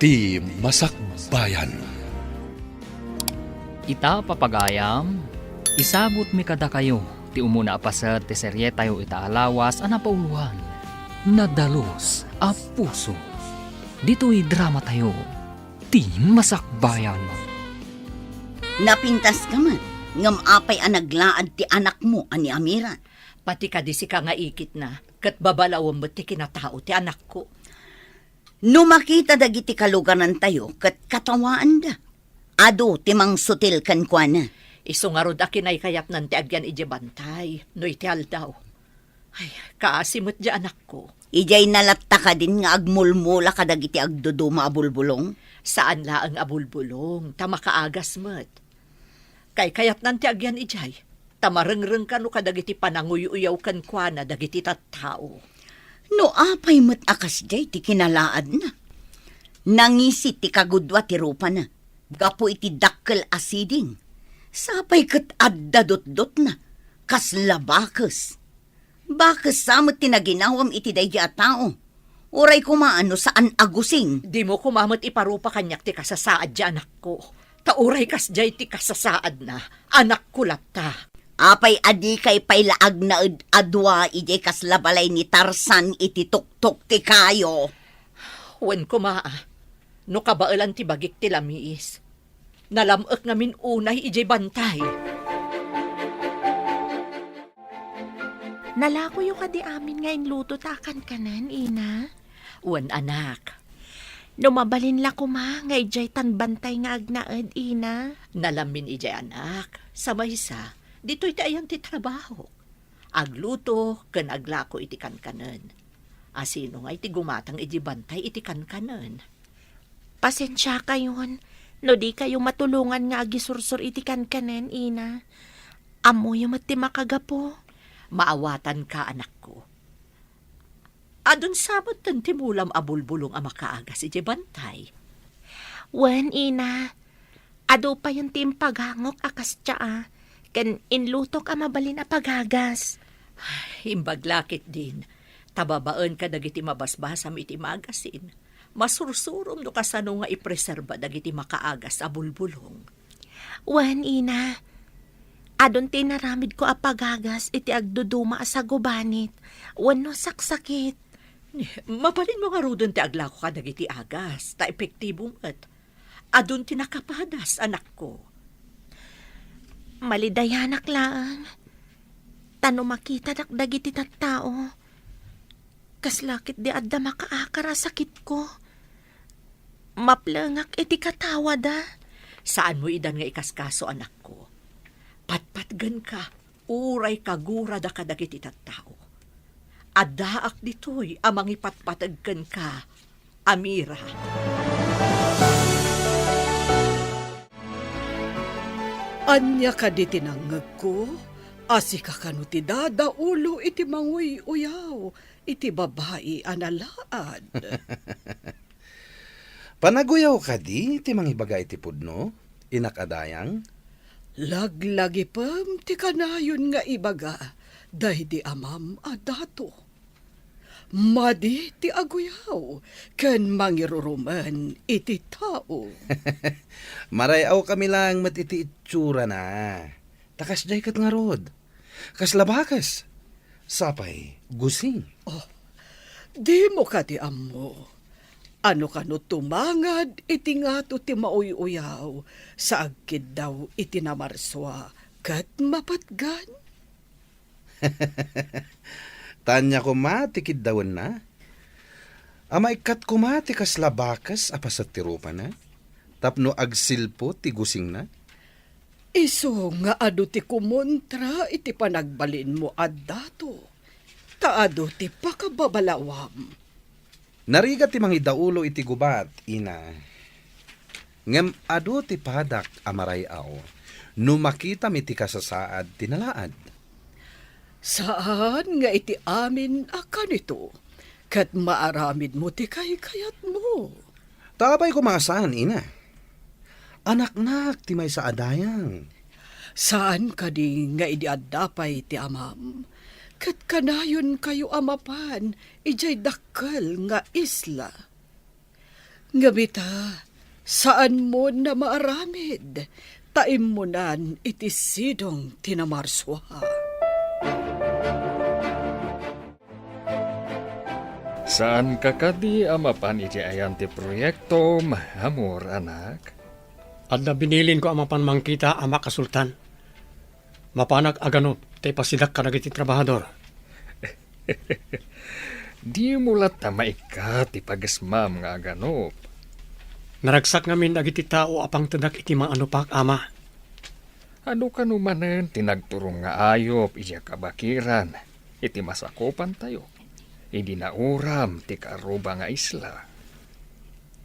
Ti Masakbayan. Ita papagayam, isabot mi kada kayo, ti umuna apasat ti serye tayo itaalawas anapauluhan. Nadalos a puso. Dito'y drama tayo, ti Masakbayan. Napintas ka man, ngam apay ang naglaad ti anak mo, ani Amira. Pati ka di si ka nga ikit na, kat babalawang mo ti kinatao ti anak ko. No makita dagiti kalugaran tayo, kat katawaan da. Ado, timang sutil kan kwa na. Iso nga rod akin ay kayap nan ti agyan ije bantay, no iti aldaw. Ay, kaasimot di anak ko. Ijay nalatta ka din nga agmulmula ka dagiti agduduma abulbulong. Saan la ang abulbulong, tama kaagas mat. Kay kayat nan ti agyan ijay, tamarengreng ka no kadagiti pananguy-uyaw kan kwa na dagiti tattao. No apay mat akas jay ti kinalaad na. Nangisi ti kagudwa ti rupa na. Gapo iti dakkel asiding. Sapay kat addadot-dot na. Kas labakes. Bakes samot tinaginawam iti dayja tao. Uray kumaano saan agusing. Di mo kumamot iparupa kanyak ti kasasaad di anak ko. Tauray kas jay ti kasasaad na, anak ko lapta. Apay adi kay paylaag na adwa ijay kas labalay ni Tarzan iti tuktok ti kayo. Wen kumaa, no kabailan ti bagik ti lamiis. Nalamok ngamin unay ijay bantay. Nalako yung kadi amin nga inluto takan kanan, ina. Wen anak, Numabalin la kuma nga ijay tanbantay nga agnaed, ina. nalamin ijay anak, sa maysa, dito'y ti ayan ti trabaho. Agluto, ken aglako iti kankanen. Asino nga iti gumatang iti bantay iti kankanen. Pasensya kayon, no di kayo matulungan nga agisursur iti kankanen, ina. Amo yung mati makagapo. Maawatan ka, anak ko. Adun sabot tan timulam abulbulong ang makaagas iti bantay. Wen, ina. Ado pa yung timpagangok akas tsa, ken inlutok ang mabalin a pagagas. Imbaglakit din. Tababaan ka dagiti mabasbasam iti magasin. Masursurom no kasano nga ipreserba dagiti makaagas a bulbulong. Wen, ina. Adon tinaramid ko a pagagas iti agduduma sa gubanit. Wen no saksakit. Mabalin mo nga rudon ti aglako ka dagiti agas. Ta epektibo at. Adun tinakapadas, anak ko. Malidayanak lang. Tano makita dagiti tattao. Kaslakit di adda makaakara sakit ko. Maplangak iti katawa da. Saan mo idan nga ikaskaso, anak ko? Patpatgan ka, uray kagura da kadagiti tattao. Adaak ditoy amang ipatpatagkan ka, Amira. Anya ka di tinangag ko? Asi ka kanu ti dada ulo iti manguy uyaw, iti babae analaad. Panaguyaw ka di, ti mangibagay ti pudno, inakadayang. Laglagi pam ti kanayon nga ibaga, dahi di amam adato. Madi ti aguyaw, ken mangiruruman iti tao. Marayaw kami lang matiti itsura na. Takas jay kat nga rod. Kas labakas. Sapay, gusing. Di mo ka ti ammo. Ano ka no tumangad iti nga to ti mauy-uyaw sa agkid daw iti namarswa kat mapatgan. Tanya ko matikid dawan na. Amaikat ko matikas labakas apasat ti rupa na. Tapno agsilpo ti gusing na. Iso nga adu ti kumontra iti panagbalin mo addato. Taado ti pakababalawam. Nariga ti mangidaulo iti gubat, ina. Ngem adu ti padak amarayaw. No makita mi ti kasasaad tinalaad. Saan nga iti amin akan ito? Kat maaramid mo ti kayat mo. Tabay ko maasahan, ina. Anak-nak ti may sa adayang. Saan ka di nga idiadapay ti amam? Kat kanayon kayo amapan, ijay dakkel nga isla. Ngabita, saan mo na maaramid? Taim mo nan iti sidong tinamarswa. Saan ka kadi amapan iti ayan ti proyekto mahamor, anak? At na binilin ko ang mapanmangkita ang makasultan. Mapanag aganop, tay pasidak ka nagiti trabahador. Di mo latama ika ti pagasmam nga ganop. Naragsak ngamin nagiti tao apang tadak iti mga anupak, ama. Ano ka numanen tinagturong nga ayop iya kabakiran. Iti masakopan tayo. Hindi na uram ti karuba nga isla.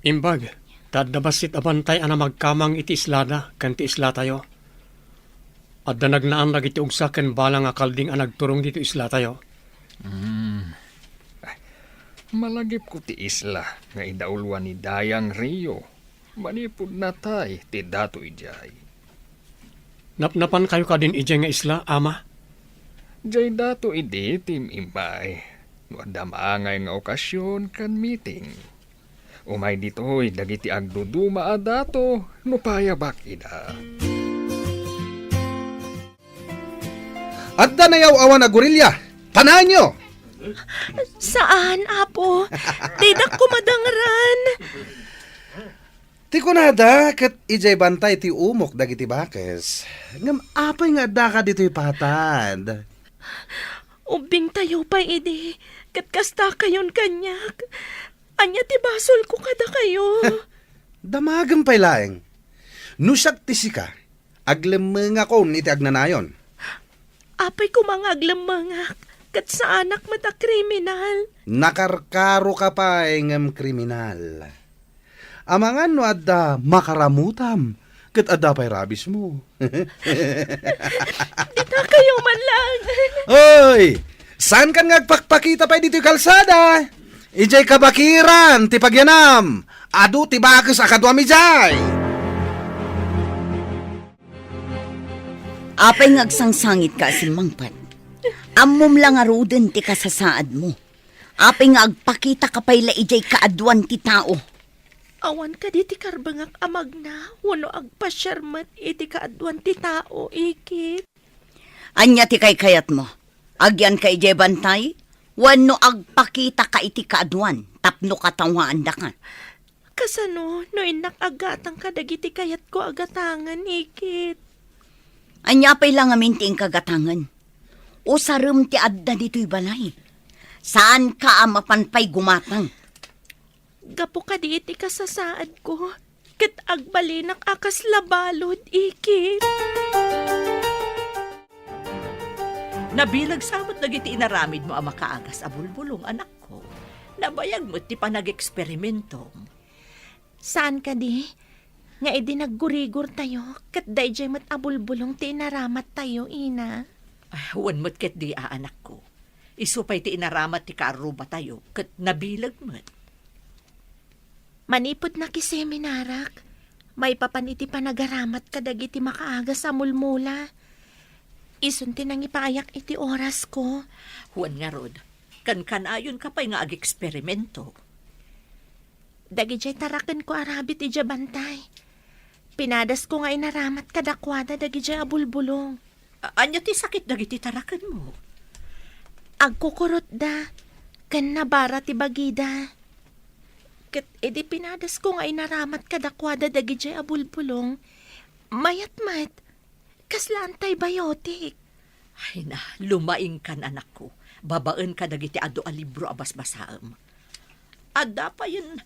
Imbag, tadabasit abantay ana magkamang iti islada, kan ti isla tayo. At na nagnaan nagiti ugsaken bala nga kalding ang nagturong dito isla tayo. Malagip ko ti isla nga idaulwan ni Dayang Rio. Manipod na tay ti dato ijay. Napnapan kayo ka din ijay nga isla, ama. Jay dato idi tim impay. No adda maangay nga okasyon kan meeting. Umay ditoy dagiti agduduma a dato no payabak ida. Adda na yaw awan na gorilya. Tanahan nyo! Saan, apo? Tidak ko madangran. Ti kunada, kat ijay bantay ti umok dagiti bakes. Ngam apay nga adda ka dito'y patad. Ubing tayo pa, idi. Katkasta kayon kanyak. Anya ti basol ko kada kayo. Damagang pay laeng. Nusak ti sika, aglemeng ako iti agnanayon. Apay ko mga aglamangak. Kat sa anak mata kriminal. Nakarkaro ka pa ngam kriminal. Amangan no adda makaramutam, kat adda pa'y rabis mo. Di na kayo man lang. Oy! Saan kan ngagpakpakita pa dito'y kalsada? Ijay kabakiran, ti pagyanam. Adu ti bakes akadwami jay. Apay ngagsangsangit ka si Mangpat. Ammom lang aruden ti kasasaad mo. Apay nga agpakita ka pa'y laijay kaadwan ti tao. Awan ka di ti karbangak amag na. Wano agpasyarmat iti kaadwan ti tao, ikit. Anya ti kay kayat mo. Agyan kay ijay bantay. Wano agpakita ka iti kaadwan. Tapno katawaan da ka. Kasano, no inak agatang kadagiti kayat ko agatangan, ikit. Anya pa'y lang aminting kagatangan. O sarum ti adda dito'y balay. Saan ka amapanpay gumatang? Gapo ka di iti kasasaad ko. Kat agbalinak akas labalod, ikit. Nabilag samot nagiti inaramid mo ang makaagas a bulbulong, anak ko. Nabayag mo ti pa nag-eksperimento. Saan ka di? Nga edi naggurigor tayo. Kat dayjay mat abulbulong ti inaramat tayo, ina. Huwan mo't ket di anak ko. Isupay ti inaramat ti karuba tayo, kat nabilag mo't. Manipod na kiseminarak. May papan iti panagaramat kadagiti makaaga sa mulmula. Isunti nang ipaayak iti oras ko. Huwan nga rod, kan-kanayon ka pa'y nga ag-eksperimento. Dagijay tarakan ko arabit iti bantay. Pinadas ko nga inaramat kadakwada dagijay abulbulong. Anya ti sakit dagiti tarakan mo? Agkukurot da. Kan nabara ti bagida. Ket edi pinadas ko nga inaramat kadakwada dagijay abulbulong. Mayat-mat. Kasla antibiotic. Ay na, lumaing kan anak ko. Babaan ka dagiti ado a libro abas-basaam. Adda pa yun,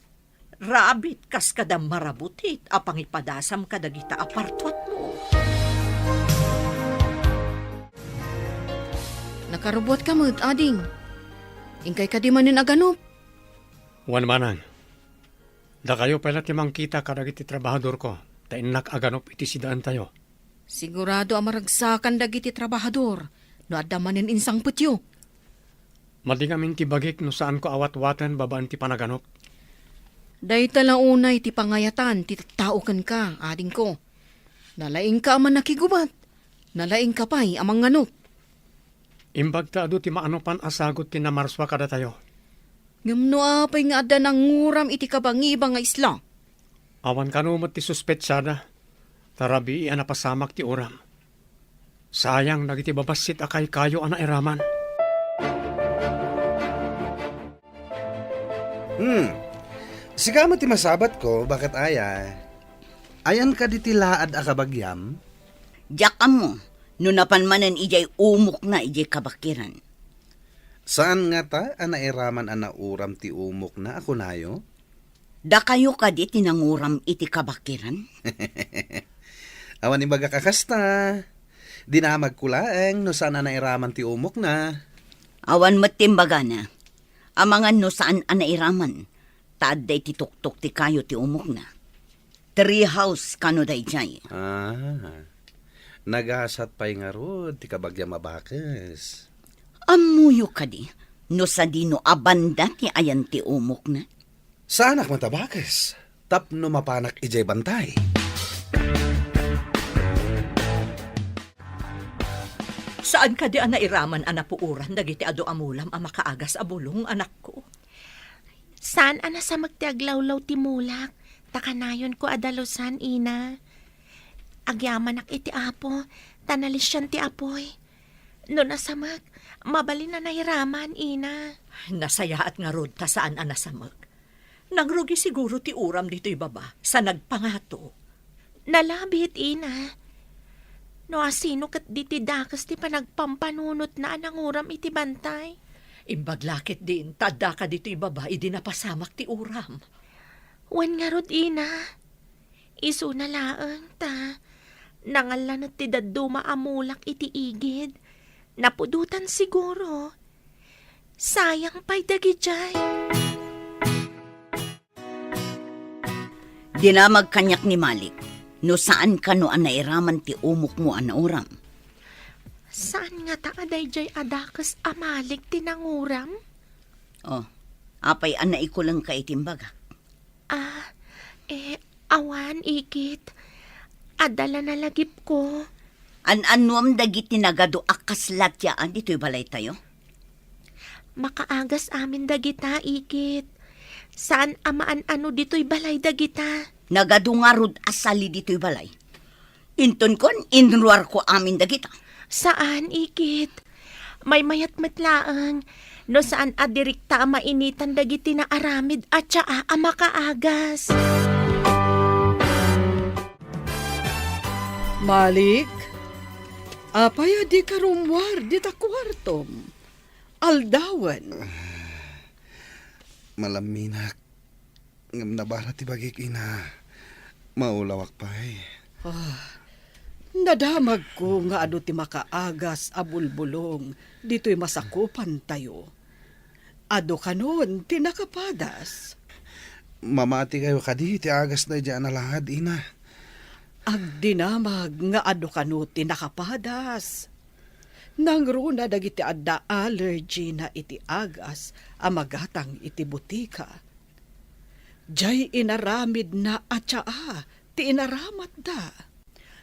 rabit kas kada marabutit, apang ipadasam ka dagita apartwat mo. Nakarubot ka mo't, ading. Ingkay ka di manin aganop. Wan manang. Da kayo pala timang kita kadagiti trabahador ko. Tainak aganop iti sidaan tayo. Sigurado amaragsakan dagiti trabahador. No adda manin insang putyo. Madingamin ti bagik no saan ko awat-watan babaan ti panaganop. Day talaunay ti pangayatan ti taukan ka, ading ko. Nalaing ka aman nakigubat. Nalaing ka pa'y amang nganop. Imbag ta adu ti maanopan asagot ti namarswa kada tayo. Ngamno apay nga adda nang nguram iti kabangibang nga isla. Awan kanumot ti suspetsada. Tarabi ana pasamak ti uram. Sayang nagiti babasit akay kayo ana iraman. Siga mo ti masabat ko, bakit aya? Ayan ka di tilaad a kabagyam? Diyak mo, no napanmanan ijay umok na ijay kabakiran. Saan nga ta, anairaman ana uram ti umok na ako nayo? Da kayo ka di tinanguram iti kabakiran? Awan ni baga kakasta. Di na magkulaeng no saan anairaman ti umok na. Awan matimbaga na. Amangan no saan anairaman. Taad day ti tuktok ti kayo ti umok na. Tree house kano day jay. Nagasat pa'y nga rod, ti kabagyam mabakas. Amuyo ka di. No sa di no abanda ti ayan ti umok na. Saanak matabakas? Tapno mapanak ijay bantay. Saan ka di nairaman anapuuran dagiti ado amulam a makaagas a bulong anak ko? Saan ana sa magtiaglawlaw ti mulak? Takanayon ko adalusan, ina. Agyaman ak iti apo, tanalisyan ti apoy. No nasamag, mabalin na nairaman, ina. Nasayaat nga rod ta saan anasamag. Nangrugi siguro ti uram dito'y baba sa nagpangato. Nalabit, ina. No asino kat di ti dakas ti panagpampanunot na ananguram iti bantay. Imbaglakit din, tada ka dito'y baba, idi napasamak ti uram. Wan nga rod, ina. Isu na laang ta. Nangalanat ti daduma amulak iti igid. Napudutan siguro. Sayang pa'y dagijay. Dinamag kanyak ni Malik. No saan ka no anairaman ti umok mo anauram. Saan nga ta aday jay adakas amalik tinanguram? Oh, apay anay ko lang ka itimbaga. Awan, ikit. Adala na lagip ko. An-anuam dagiti nagado akaslat yaan dito'y balay tayo? Makaagas amin dagita, ikit. Saan amaan ano dito'y balay dagita? Nagadungarod asali dito'y balay. Inton kon, inruar ko amin dagita. Saan, ikit? May mayat matlaang. No saan adirikta mainitan dagiti na aramid at syaa makaagas. Malik, apay di karumwar di ta kwartom. Aldawan. Malaminak. Ngam nabara ti bagik ina. Maulawak pa'y. Nadamag ko nga ado ti makaagas a bulbulong dito'y masakupan tayo. Ado kanon ti nakapadas. Mamati kayo kadi, ti agas na dyan na lahad, ina. Agdinamag nga ado kano ti nakapadas. Nangruna dagiti adda allergy na iti agas amagatang iti butika. Jay inaramid na atsaa ti inaramat da.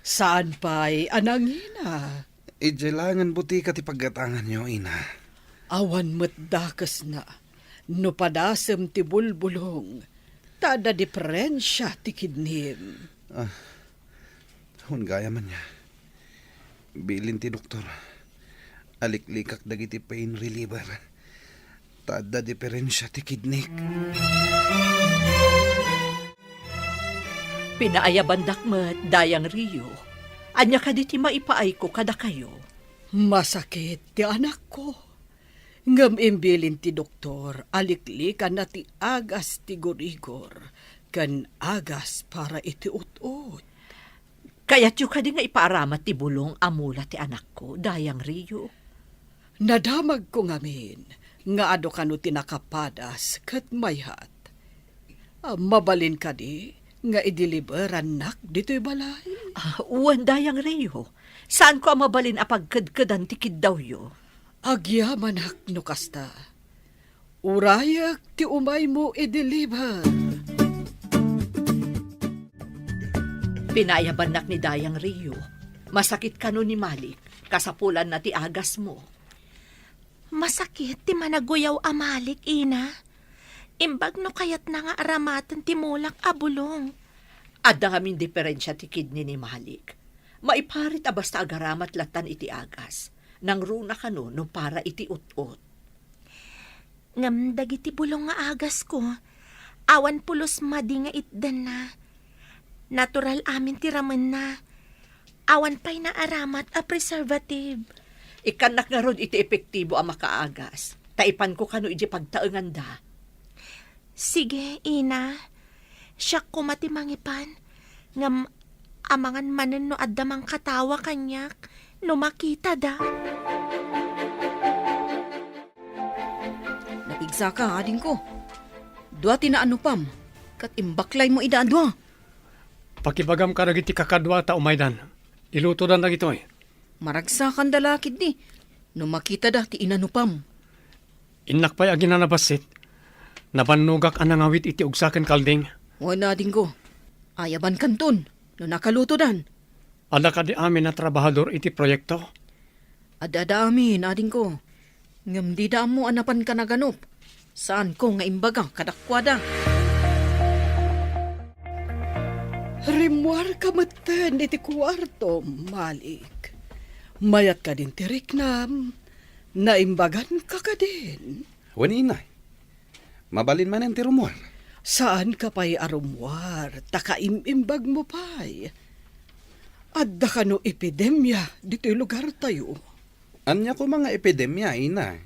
Saan pa'y anangina? Ijelangan butika ti paggatangan nyo, ina. Awan matdakas na, no padasem ti bulbulong, tada diferensya ti kidnim. Hun gaya man niya. Bilin ti doktor. Aliklikak dagiti pain reliever. Tada diferensya ti kidnik. Pinaayabandak met dayang Rio. Anya ka diti maipaay ko kada kayo. Masakit ti anak ko. Ngam imbilin ti doktor, aliklikan na ti agas ti gurigor, kan agas para iti ut-ut. Kaya't yung ka di nga ipaaramat ti bulong amula ti anak ko, dayang Rio. Nadamag ko ngamin, nga ado kano ti nakapadas kat mayhat. Mabalin ka di, nga idiliberan nak dito'y balay. Uwan dayang Rio. Saan ko mabalin apagkadkadan ti kiddaw yo? Agyamanak no kasta. Urayak ti umay mo idiliber. Pinayabanak ni dayang Rio. Masakit ka no ni Malik, kasapulan na ti agas mo. Masakit ti managuyaw amalik, ina. Imbag no kayat na nga aramatan ti Mulak abulong. Adda ngamin diferensya ti kidney ni Malik. Maiparit a basta agaramat latan iti agas. Nang runa kano no para iti ut-ut. Ngam dagiti bulong nga agas ko. Awan pulos madi nga itdan na. Natural amin ti ramen na. Awan pa'y na aramat a preservative. Ikanak nga ron iti epektibo ang makaagas. Taipan ko kano iti pagtaengan da. Sige, ina. Siya kumati mangipan. Ngam amangan manen no addamang katawa kanyak. No makita da. Napigsa ka, ading ko. Dua tinaanupam. Kat imbaklay mo idaan dua. Pakibagam ka nagiti kakadwa ta umaydan. Iluto dan na gitoy. Maragsakan dalakid ni. No makita da ti inanupam. Inak pa'y agin na nabasit. Nabanugak ang nangawit iti ugsaken kalding. Wala ading ko. Ayaban kanton. No nakaluto dan. Ada ka di amin na trabahador iti proyekto. Adadamin, ading ko. Ngam di da mo anapan ka naganop. Saan ko nga imbaga kadakwada. Rimuar ka matan iti kwarto, Malik. Mayat ka din tiriknam. Naimbagan ka ka din. Wan inay. Mabalin man ang tirumon. Saan ka pa'y arumwar? Takaimimbag mo pa'y. Adda ka no epidemya dito lugar tayo. Anya ko mga epidemya, ina.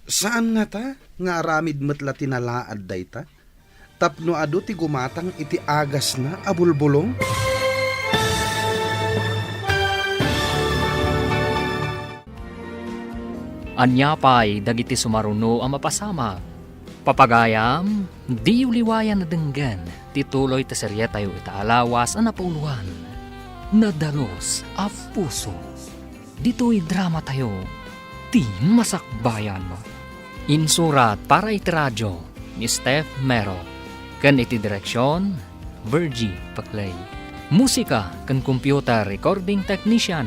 Saan nga ta? Nga aramid matla tinalaad day ta? Tapno ado ti gumatang iti agas na abulbulong? Anya pa'y dagiti sumaruno ang mapasama. Papagayam, di uliwayan na denggan, tituloy ta serye tayo itaalawas ang napuluhan. Nadalos a puso. Dito'y drama tayo, ti masakbayan. Insurat para iti radyo ni Steph Mero. Kan iti direksyon, Virgie Paclay. Musika kan computer recording technician,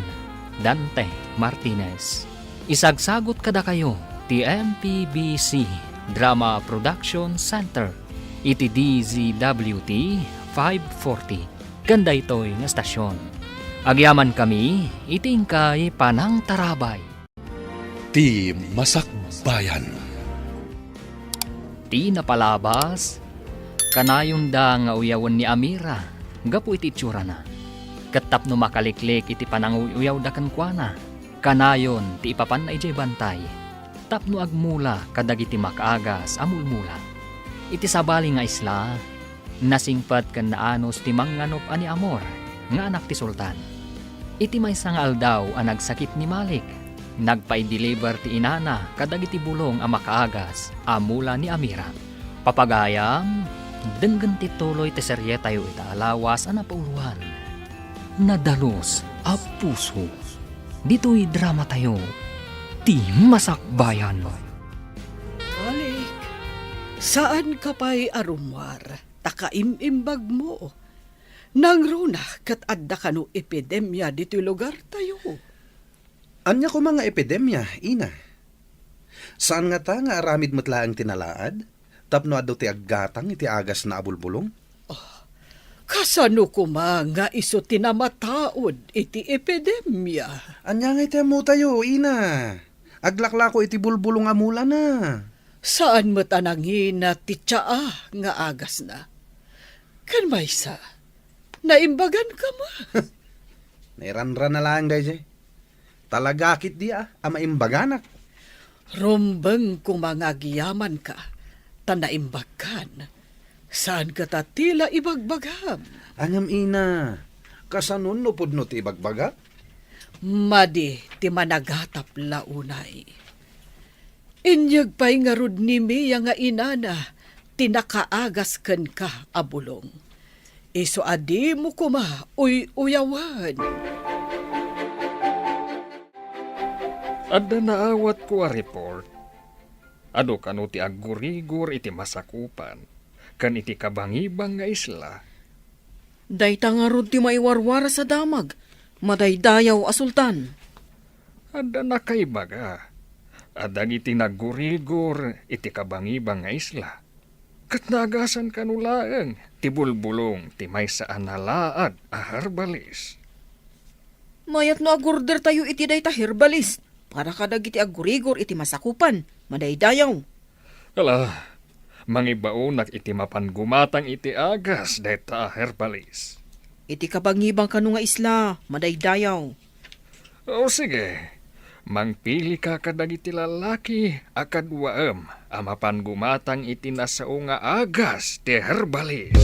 Dante Martinez. Isagsagot kada kayo, ti MPBC Drama Production Center, iti DZWT 540. Ganda ito'y nga stasyon. Agyaman kami, itingkay panang tarabay. Ti Masakbayan. Ti napalabas, kanayon da nga uyawan ni Amira, gapu iti itsura na. Katap no makaliklik iti pananguyaw da kankwana, kanayon ti ipapan na ijay bantay. Tapno agmula kadag iti makaagas amulmula. Iti sabali nga isla, nasingpat kan naanos ti manganop ani Amor, nga anak ti Sultan. Iti may nga aldaw ang nagsakit ni Malik. Nagpa-deliver ti inana kadag iti bulong ang makaagas amula ni Amira. Papagayam, denggan ti tuloy ti serye tayo itaalawas ang napauluhan. Nadalos a puso. Dito'y drama tayo, ti masakbayan. Malik, saan ka pa'y arumwar? Takaimimbag mo. Nang runa kat adda ka no epidemya dito lugar tayo. Anya ko mga epidemya, ina. Saan nga ta nga aramid matlaang tinalaad? Tapno ado ti aggatang iti agas na abulbulong? Kasano ko nga iso tinamataod iti epidemya? Anya nga iti mo tayo, ina. Aglaklako iti bulbulong amula na. Saan mo tanangin na ti tsaa nga agas na? Kan maysa, naimbagan ka mo. Nairanran na lang, dayjay. Talagakit di amaimbaganak. Rumbeng kung mga giyaman ka, tanaimbagan. Saan ka tatila ibagbagam? Angam ina, kasanon no pudno ti ibagbaga? Madi ti managatap launay. Inyag pa'y nga rod ni Mia nga inana, tinakaagas ken ka abulong. Iso adi mo kuma, uyawan. Adda naawat ko a report. Ado kano ti aggurigur iti masakupan, kan iti kabangibang nga isla. Dayta nga rod ti maiwarwara sa damag. Madaydayaw a sultan. Adda na kay baga. Adang iti naggurigur iti kabangibang nga isla. Kat nagasan kanulaang, ti bulbulong, ti may saan nalaad, a herbalis. Mayat no agurder tayo iti day ta herbalist. Para kadag iti agurigor iti masakupan. Madaydayaw. Ala, mangibaonak iti mapan gumatang iti agas, deta a herbalis. Iti kabangibang kanu nga isla. Madaydayaw. O sige, mangpili ka kadag iti lalaki, akadwaem, amapan gumatang iti nasao nga agas, ti herbalis.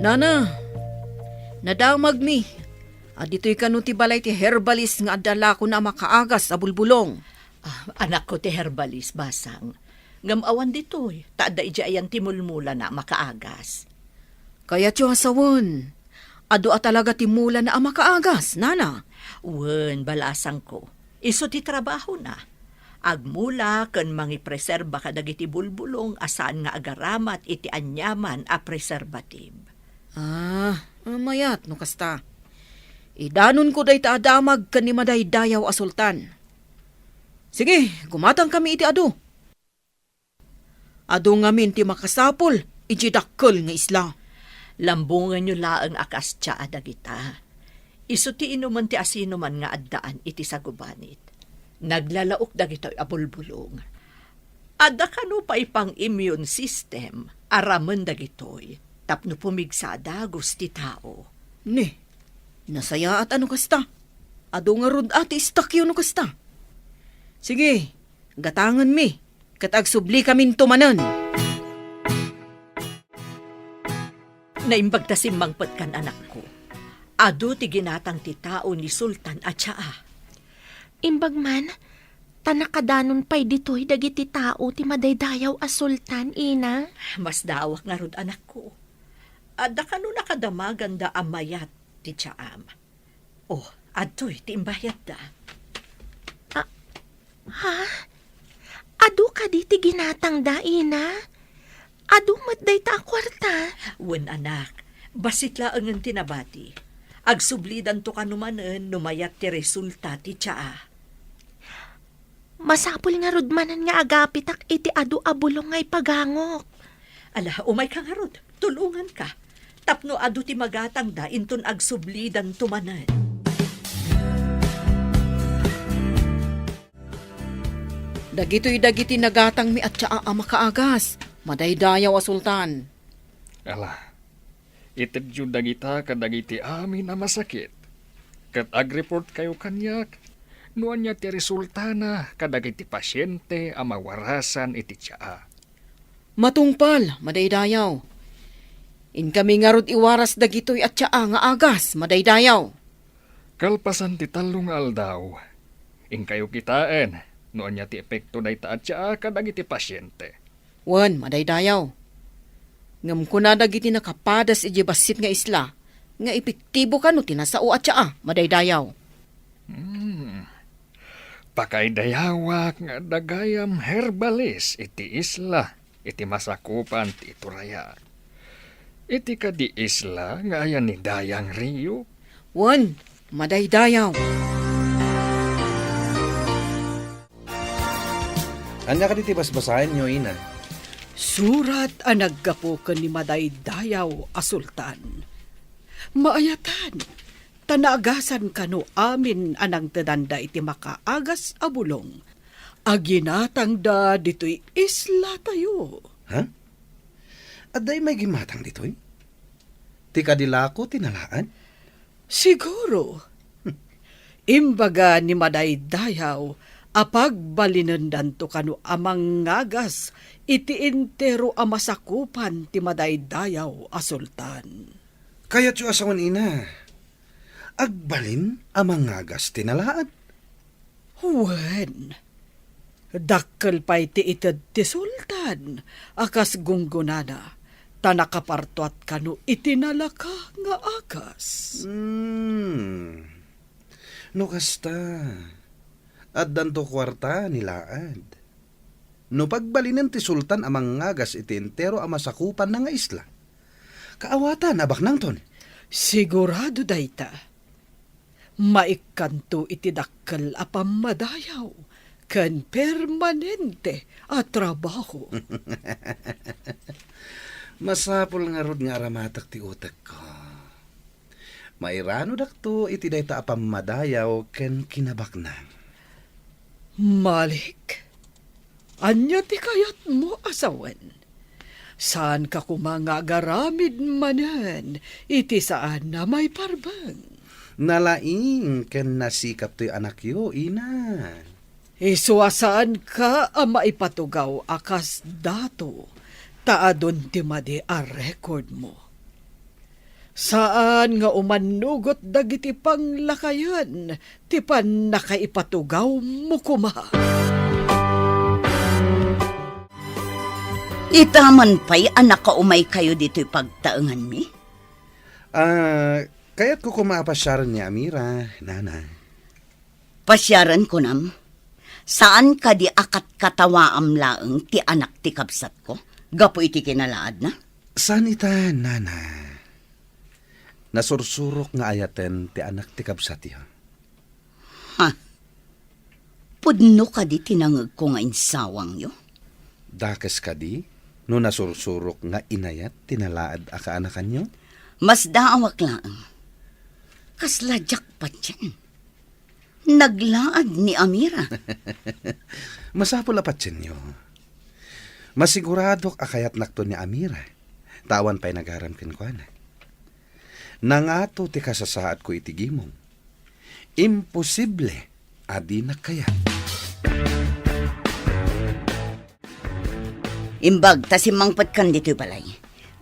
Nana, nadamag mi. Dito'y kanu ti balay ti herbalist nga adala ko na makaagas sa bulbulong. Anak ko ti herbalis, basang. Ngamawan ditoy, taada ijayan ti mulmula na makaagas. Kaya tiyo hasawon. Ado talaga ti mula na makaagas, nana. Wen, balasang ko. Iso ti trabaho na. Agmula ken mangipreserba kadag iti bulbulong asaan nga agaramat iti anyaman a preservative. Mayat no kasta. Idanon ko day ta adamag ken ni madaydayaw a sultan. Sige, gumatang kami iti ado. Ado ngamin ti makasapol, iti dakkel nga isla. Lambungan nyo laang akas tsa adagita. Iso ti inuman ti asino man nga addaan iti sagubanit. Naglalaok dagito'y abulbulong. Adda kanu pa ipang immune system, araman dagito'y, tapno pumigsada gusti tao. Ne, nasaya at ano kasta? Ado nga rod ati istakyo no kasta. Sige, gatangan mi, katag subli kamin tumanan. Naimbag ta simmangpet kan anak ko. Ado ti ginatang ti tao ni Sultan at siya. Imbag man, tanakadanon pa'y dito'y dagiti tao ti madaydayaw a sultan, ina. Mas dawak nga rod anak ko. Adda kanu nakadamagan da amayat ti Tiyaam. Oh, adto'y ti imbayat da. Ha? Adu ka di ti ginatang da, ina? Adu matday ta kwarta? Wen anak, basit laangan tinabati. Agsublidan to kanumanen numayat ti resulta ti Tiyaa. Masapul nga rudmanan nga agapitak iti adu abulong ngay pagangok. Ala, umay ka nga rod. Tulungan ka. Tapno adu ti magatang da inton agsublidan tumanen. Dagito'y dagiti nagatang mi at tsaa makaagas. Madaydayaw a sultan. Ala, itedyo dagita kadagiti amin na masakit. Kat ag-report kayo kanyak, nuan niya ti resulta na kadagiti pasyente a mawarasan iti tiyaa. Matungpal, madaydayaw. In kami nga rod iwaras dagito'y at tsaa nga agas, madaydayaw. Kalpasan ti talong aldaw, in kayo kitaan, nuan niya ti epekto na ita at tiyaa kadagiti pasyente. Wan, madaydayaw. Ngam ko na dagiti nakapadas iti basit nga isla, nga epektibo ka no tinasao at tsaa, madaydayaw. Pakaidayawak nga dagayam herbalis iti isla, iti masakupan ti Turaya. Iti kadi isla nga ayan ni Dayang Rio. Wan, madaydayaw. Anya ka diti basbasahin nyo, ina. Surat ang naggapukan ni madaydayaw a sultan. Maayatan, tanagasan kanu amin anang tadanda iti makaagas a bulong. Aginatang da dito'y isla tayo. Ha? Aday may gimatang dito'y? Ti kadilako tinalaan? Siguro. Imbaga ni madaydayaw, apag balinendan to kanu amang ngagas, iti intero a masakupan ti madaydayaw a sultan. Kaya tiyo asawan ina. Agbalin amang ngagas tinalaan. Wen, dakkel pa'y ti ited ti sultan, akas gunggunana, tanakapartuat kanu itinalaka nga agas. No kasta. At danto kwarta nilaad. No pagbalinan ti sultan amang ngagas iti entero a masakupan na nga isla. Kaawatan abak nang ton. Sigurado dayta. Maikanto iti dakkel a pamadayaw, kan permanente at trabaho. Masapol nga rod nga aramatak ti utak ko. Mairano dakto iti dayta apamadayaw ken kinabaknang. Malik, anya ti kayat mo asawan? Saan ka kumangagaramid manan, iti saan na may parbang? Nalaing ken nasikap ti anak yo, ina. Isuasaan ka ang maipatugaw akas dato, taadon ti madi a record mo. Saan nga umanugot dagiti panglakayan, ti pan nakaipatugaw mo kuma. Itaman pa'y anak ka umay kayo dito'y pagtaengan mi. Kaya't ko kumapasyaran ni Amira, nana. Pasyaran ko nam. Saan ka di akat katawaam laeng ti anak ti kabsat ko? Gapo iti kinalaad na? Saan ita, nana? Nasursurok nga ayaten ti anak ti kabsat yo. Ha? Pudno ka di tinangag ko nga insawang yo? Dakes ka di? No nasursurok nga inayat tinalaad aka anakan nyo? Mas daawak laeng. Kasla jackpot yan. Naglaad ni Amira. Masapol apat nyo. Masiguradok akayat nakto ni Amira. Tawan pa'y nagaram kinkwana. Nangato ti kasasaad ko itigimong. Imposible adi na kaya. Imbag, tasimangpat kan dito'y balay.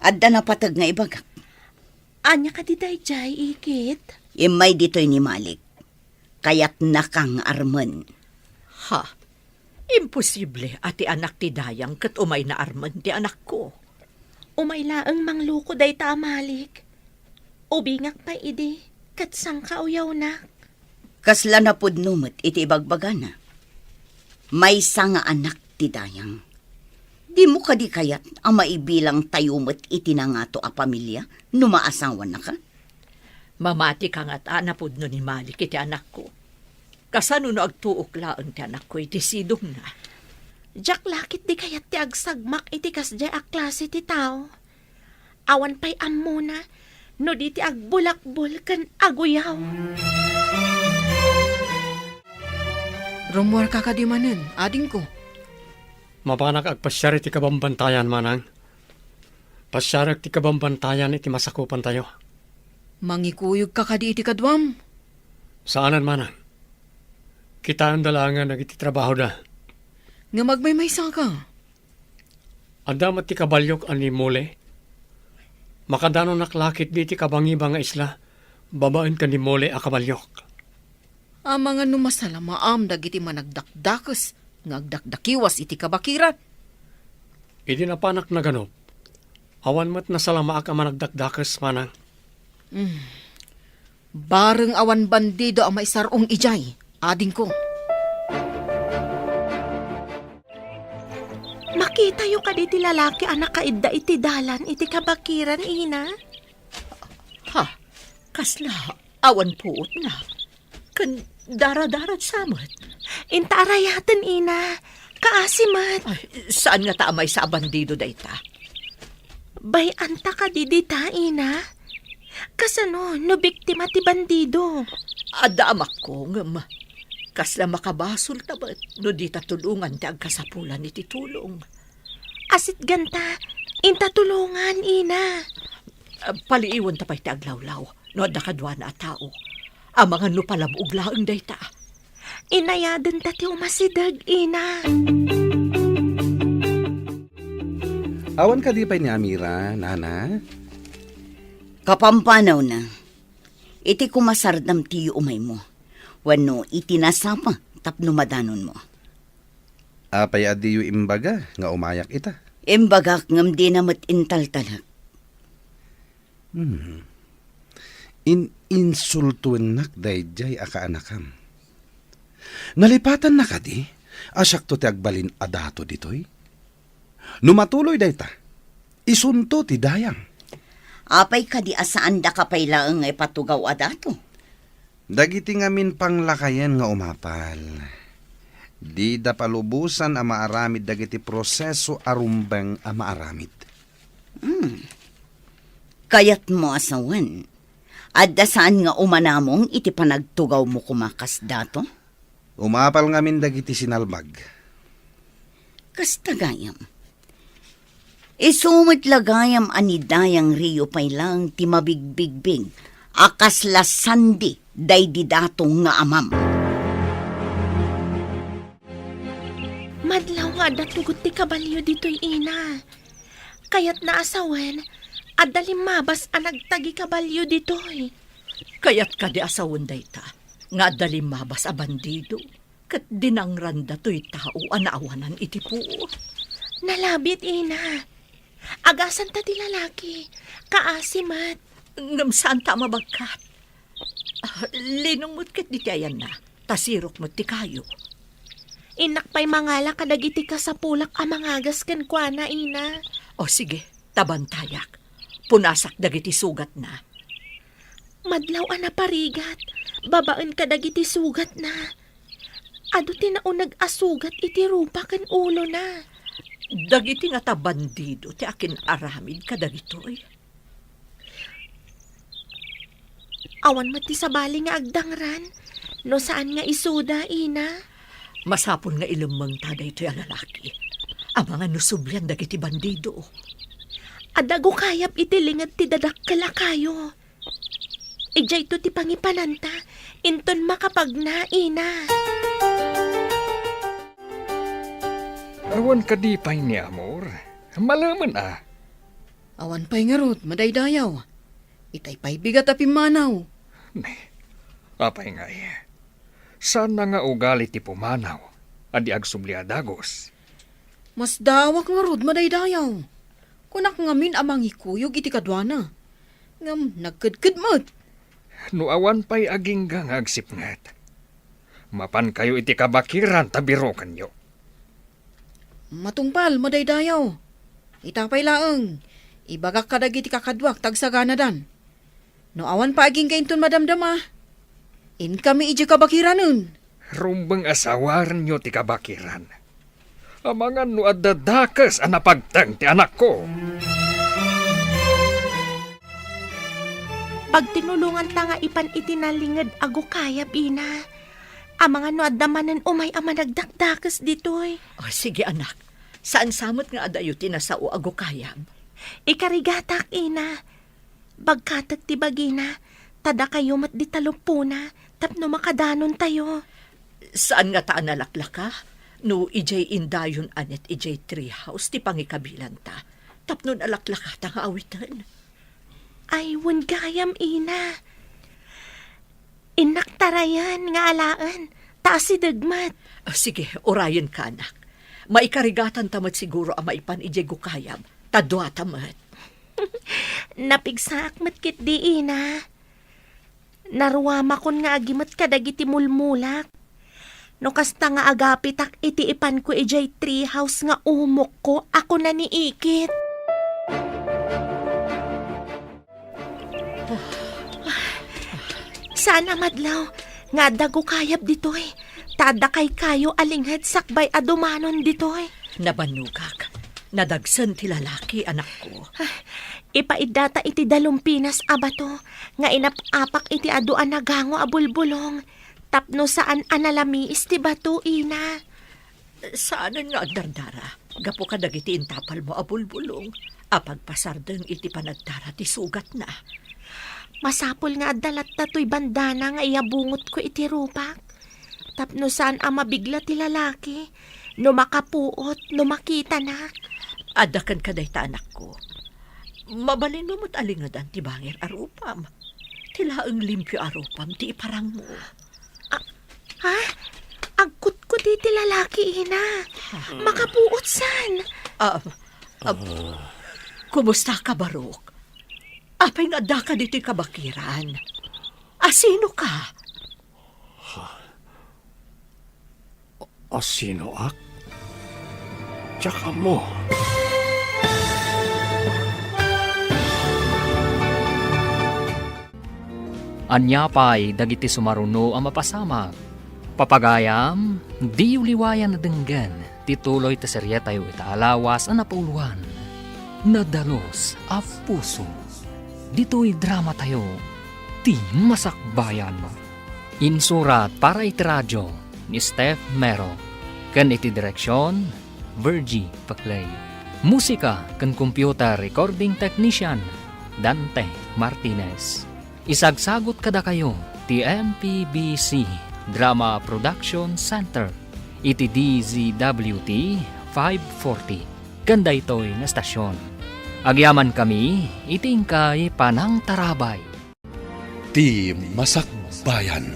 Adda na patag nga ibagak. Anya ka di dayjay, ikit? Imay dito'y ni Malik. Kaya't nakang arman. Ha? Imposible ati anak ti dayang kat umay na arman ti anak ko. Umay laeng mangluko day ta Malik. Ubingak pa idi, kat sang kauyaw na. Kasla na pudnumot iti ibagbagana. May sanga anak ti dayang. Di mo ka di kayat ang maibilang tayumot iti na nga to a pamilya no maasawan na ka? Mamati ka nga't anapod no ni Malik iti anak ko. Kasano no agtuok laang ti anak ko iti sidong na. Jak lakit di kayat ti agsagmak iti kasjay a klase ti tao. Awan pa'y amuna, no di ti agbulakbol kan aguyaw. Rumwar ka kadimanen, ading ko. Mapanak agpasyar iti kabambantayan manang. Pasyarak ti kabambantayan iti masakupan tayo. Mangikuyog ka kadi iti kadwam. Saanan manang? Kita ang dalangan iti trabaho da. Nga magmaymaysa ka. Adamat ti kabalyok ani mole. Makadano naklakit di ti kabangiba nga isla. Babaen ka ni mole a kabalyok. Ang mga numasala maam dagiti managdakdakes. Ngagdakdakiwas iti kabakiran. Idi na panak na ganop. Awan mat na salama ka managdakdakas manang. Bareng awan bandido ang maisarong ijay. Ading ko. Makita yung kaditi lalaki anak kaidda iti dalan iti kabakiran, ina. Ha? Kasla, awan puot na. Kan daradarat samot. Inta arayatan, ina. Kaasimat. Ay, saan nga taamay sa bandido dayta? Bay anta ka didita, ina. Kasano, no biktima ti bandido. Adamak ko ngam. Kasla makabasol tabat no di tatulungan ti agkasapulan iti tulong. Asit ganta, inta tulungan, ina. Paliiwan tapay ti aglawlaw no adda kadwa na a tao. Ang mga nupalabog laeng dayta. Inayadan ta ti umasidag, ina. Awan ka di pa ni Amira, nana? Kapampanaw na. Iti kumasardam ti umay mo. Wano iti nasapa tapno madanon mo. Apay adiyo imbaga nga umayak ita. Imbagak ngam di namat intaltalak. Insultuin nak dayjay aka anakam. Nalipatan na ka di, asak to ti agbalin adato ditoy. Numatuloy dayta, isunto ti dayang. Apay ka di asaan da kapay laeng ay patugaw adato. Dagiti ngamin panglakayan nga umapal. Di da palubusan ang maaramid dagiti proseso arumbang ang maaramid. Kayat mo asawan. Adda saan nga umanamong iti panagtugaw mo kumakas dato? Umapal ngamin dagiti sinalbag. Kastagayam. Isumit lagayam anidayang Rio pay lang ti mabigbigbig. Akas lasandi day di datong nga amam. Madlaw nga datugot ti kabalyo dito'y ina. Kaya't naasawen, adalimabas ang nagtagi kabalyo dito'y. Kayat ka di asawon dayta, nga dalim mabas a bandido, kat dinangranda to'y tao anaawanan iti po. Nalabit ina. Agasan ta ti lalaki, kaasimat. Ngam saan ta mabagkat? Linong mo't kat di tiyayan na, tasirok mo't ti kayo. Inakpay mangala kadagiti ka sa pulak amangagas ken kuana ina. O sige, tabantayak, punasak dagiti sugat na. Madlaw ana parigat, babaan kadagiti sugat na. Ado tinaunag asugat iti rupa ken ulo na. Dagiti nga ta bandido, ti akin aramid kadagitoy. Awan mati sa bali nga agdangran, no saan nga isuda ina. Masapon nga ilumang taday to'y lalaki. Ang mga nusublian dagiti bandido. Adago kayap itilingad ti dadakkala kayo. Ijay to ti pangipananta, inton makapag na ina. Awan ka di pa'y ni Amor. Malaman Awan pa'y nga rod, madaydayaw. Itay pa'y bigat a pimanaw. Apay nga Sana nga ugali ti pumanaw, adi agsubliadagos. Mas dawak nga rod, madaydayaw. Kunak ngamin amang ikuyog iti kadwana. Ngam, nagkadkad mo't. No awan pa'y aging gang agsipngat. Mapan kayo iti kabakiran tabiro kanyo. Matungpal, madaydayaw. Itapay laeng. Ibagak kadag iti kakadwak, tagsagana dan. No awan pa aging kainton madamdama. In kami iji kabakiranun. Rumbang asawaran nyo ti kabakiran. Amangan no adadakas ang napagtang ti anak ko. Pag tinulungan ta nga ipan itinalingad ago kayap ina. Ang mga no adamanan umay ama nagdakdakas ditoy. O sige anak, saan samot nga adayo tinasao ago kayab? Ikarigatak ina. Bagkatag ti bagina, tada kayo mat di talupuna, tapno makadanon tayo. Saan nga taan nalaklaka? No ijay indayon anet ijay treehouse ti pangikabilan ta. Tapnon alaklaka ta nga awitan. Ay, wan gayam ina. Inaktarayan nga alaan, taas si dagmat. O sige, orayan ka anak. Maikarigatan tamat siguro ang maipan ijay gukayab. Tadwa tamat. Napigsak matkit di ina. Naruwama kon nga agimat kadagiti mulmulak. No kasta nga agapitak iti ipan ko ijay treehouse nga umok ko ako na niikit. Sana madlaw nga dago kayab ditoy. Tada kay kayo alinghed sakbay adumanon ditoy. Nabanugak. Nadagsan ti lalaki anak ko. Ipaidata iti dalumpinas abato, nga inapapak iti aduan nagango abulbulong, tapno saan analami isti bato ina. Saanan nga agdardara? Gapo ka dagiti intapal mo abulbulong. Apagpasardeng iti panagdara ti sugat na. Masapol nga adalat tato'y bandana nga iabungot ko iti rupak. Tapno saan mabigla ti lalaki, no makapuot, no makita na. Adakan ka day ta anak ko. Mabalin mo mo't alingadan ti bangir arupam. Tilaang limpyo arupam ti iparang mo. Ha? Agkut-kut ti lalaki ina. Makapuot san? Kumusta ka, Barok? Apay nga da ka dito'y kabakiran. Sino ka? Sino ak? Tsaka mo. Anya pa'y dagiti sumaruno ang mapasama. Papagayam, di uliwayan na denggan, tituloy ta serye tayo itaalawas ang napauluan. Nadalos a puso. Dito'y drama tayo, ti masakbayan. Insurat para iti radyo ni Steph Mero. Kan iti direksyon, Virgie Paclay. Musika kan computer recording technician, Dante Martinez. Isagsagot kada kayo, ti MPBC Drama Production Center. Iti DZWT 540. Ganda ito'y na stasyon. Agyaman kami, iting kay Panang Tarabay. Ti Masakbayan.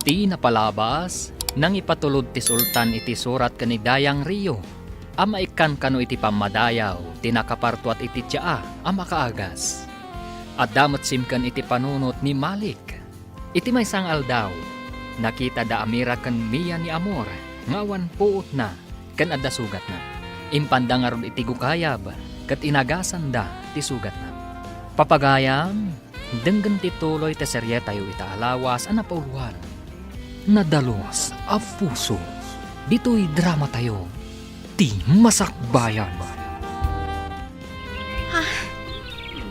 Ti napalabas, nang ipatulod ti Sultan iti surat kani Dayang Rio. Amaikan kano iti pamadayaw, tinakaparto at iti tyaa, amakaagas. At damot simkan iti panunot ni Malik. Iti may sang aldaw, nakita da amira kan miya ni Amor, ngawan puot na, kan adda sugat na. Impandangaron iti gukayab, kat inagasan da ti sugat na. Papagayam, denggan tituloy ta serye tayo itaalawas ang napauluan. Nadalos a puso. Dito'y drama tayo, ti masakbayan.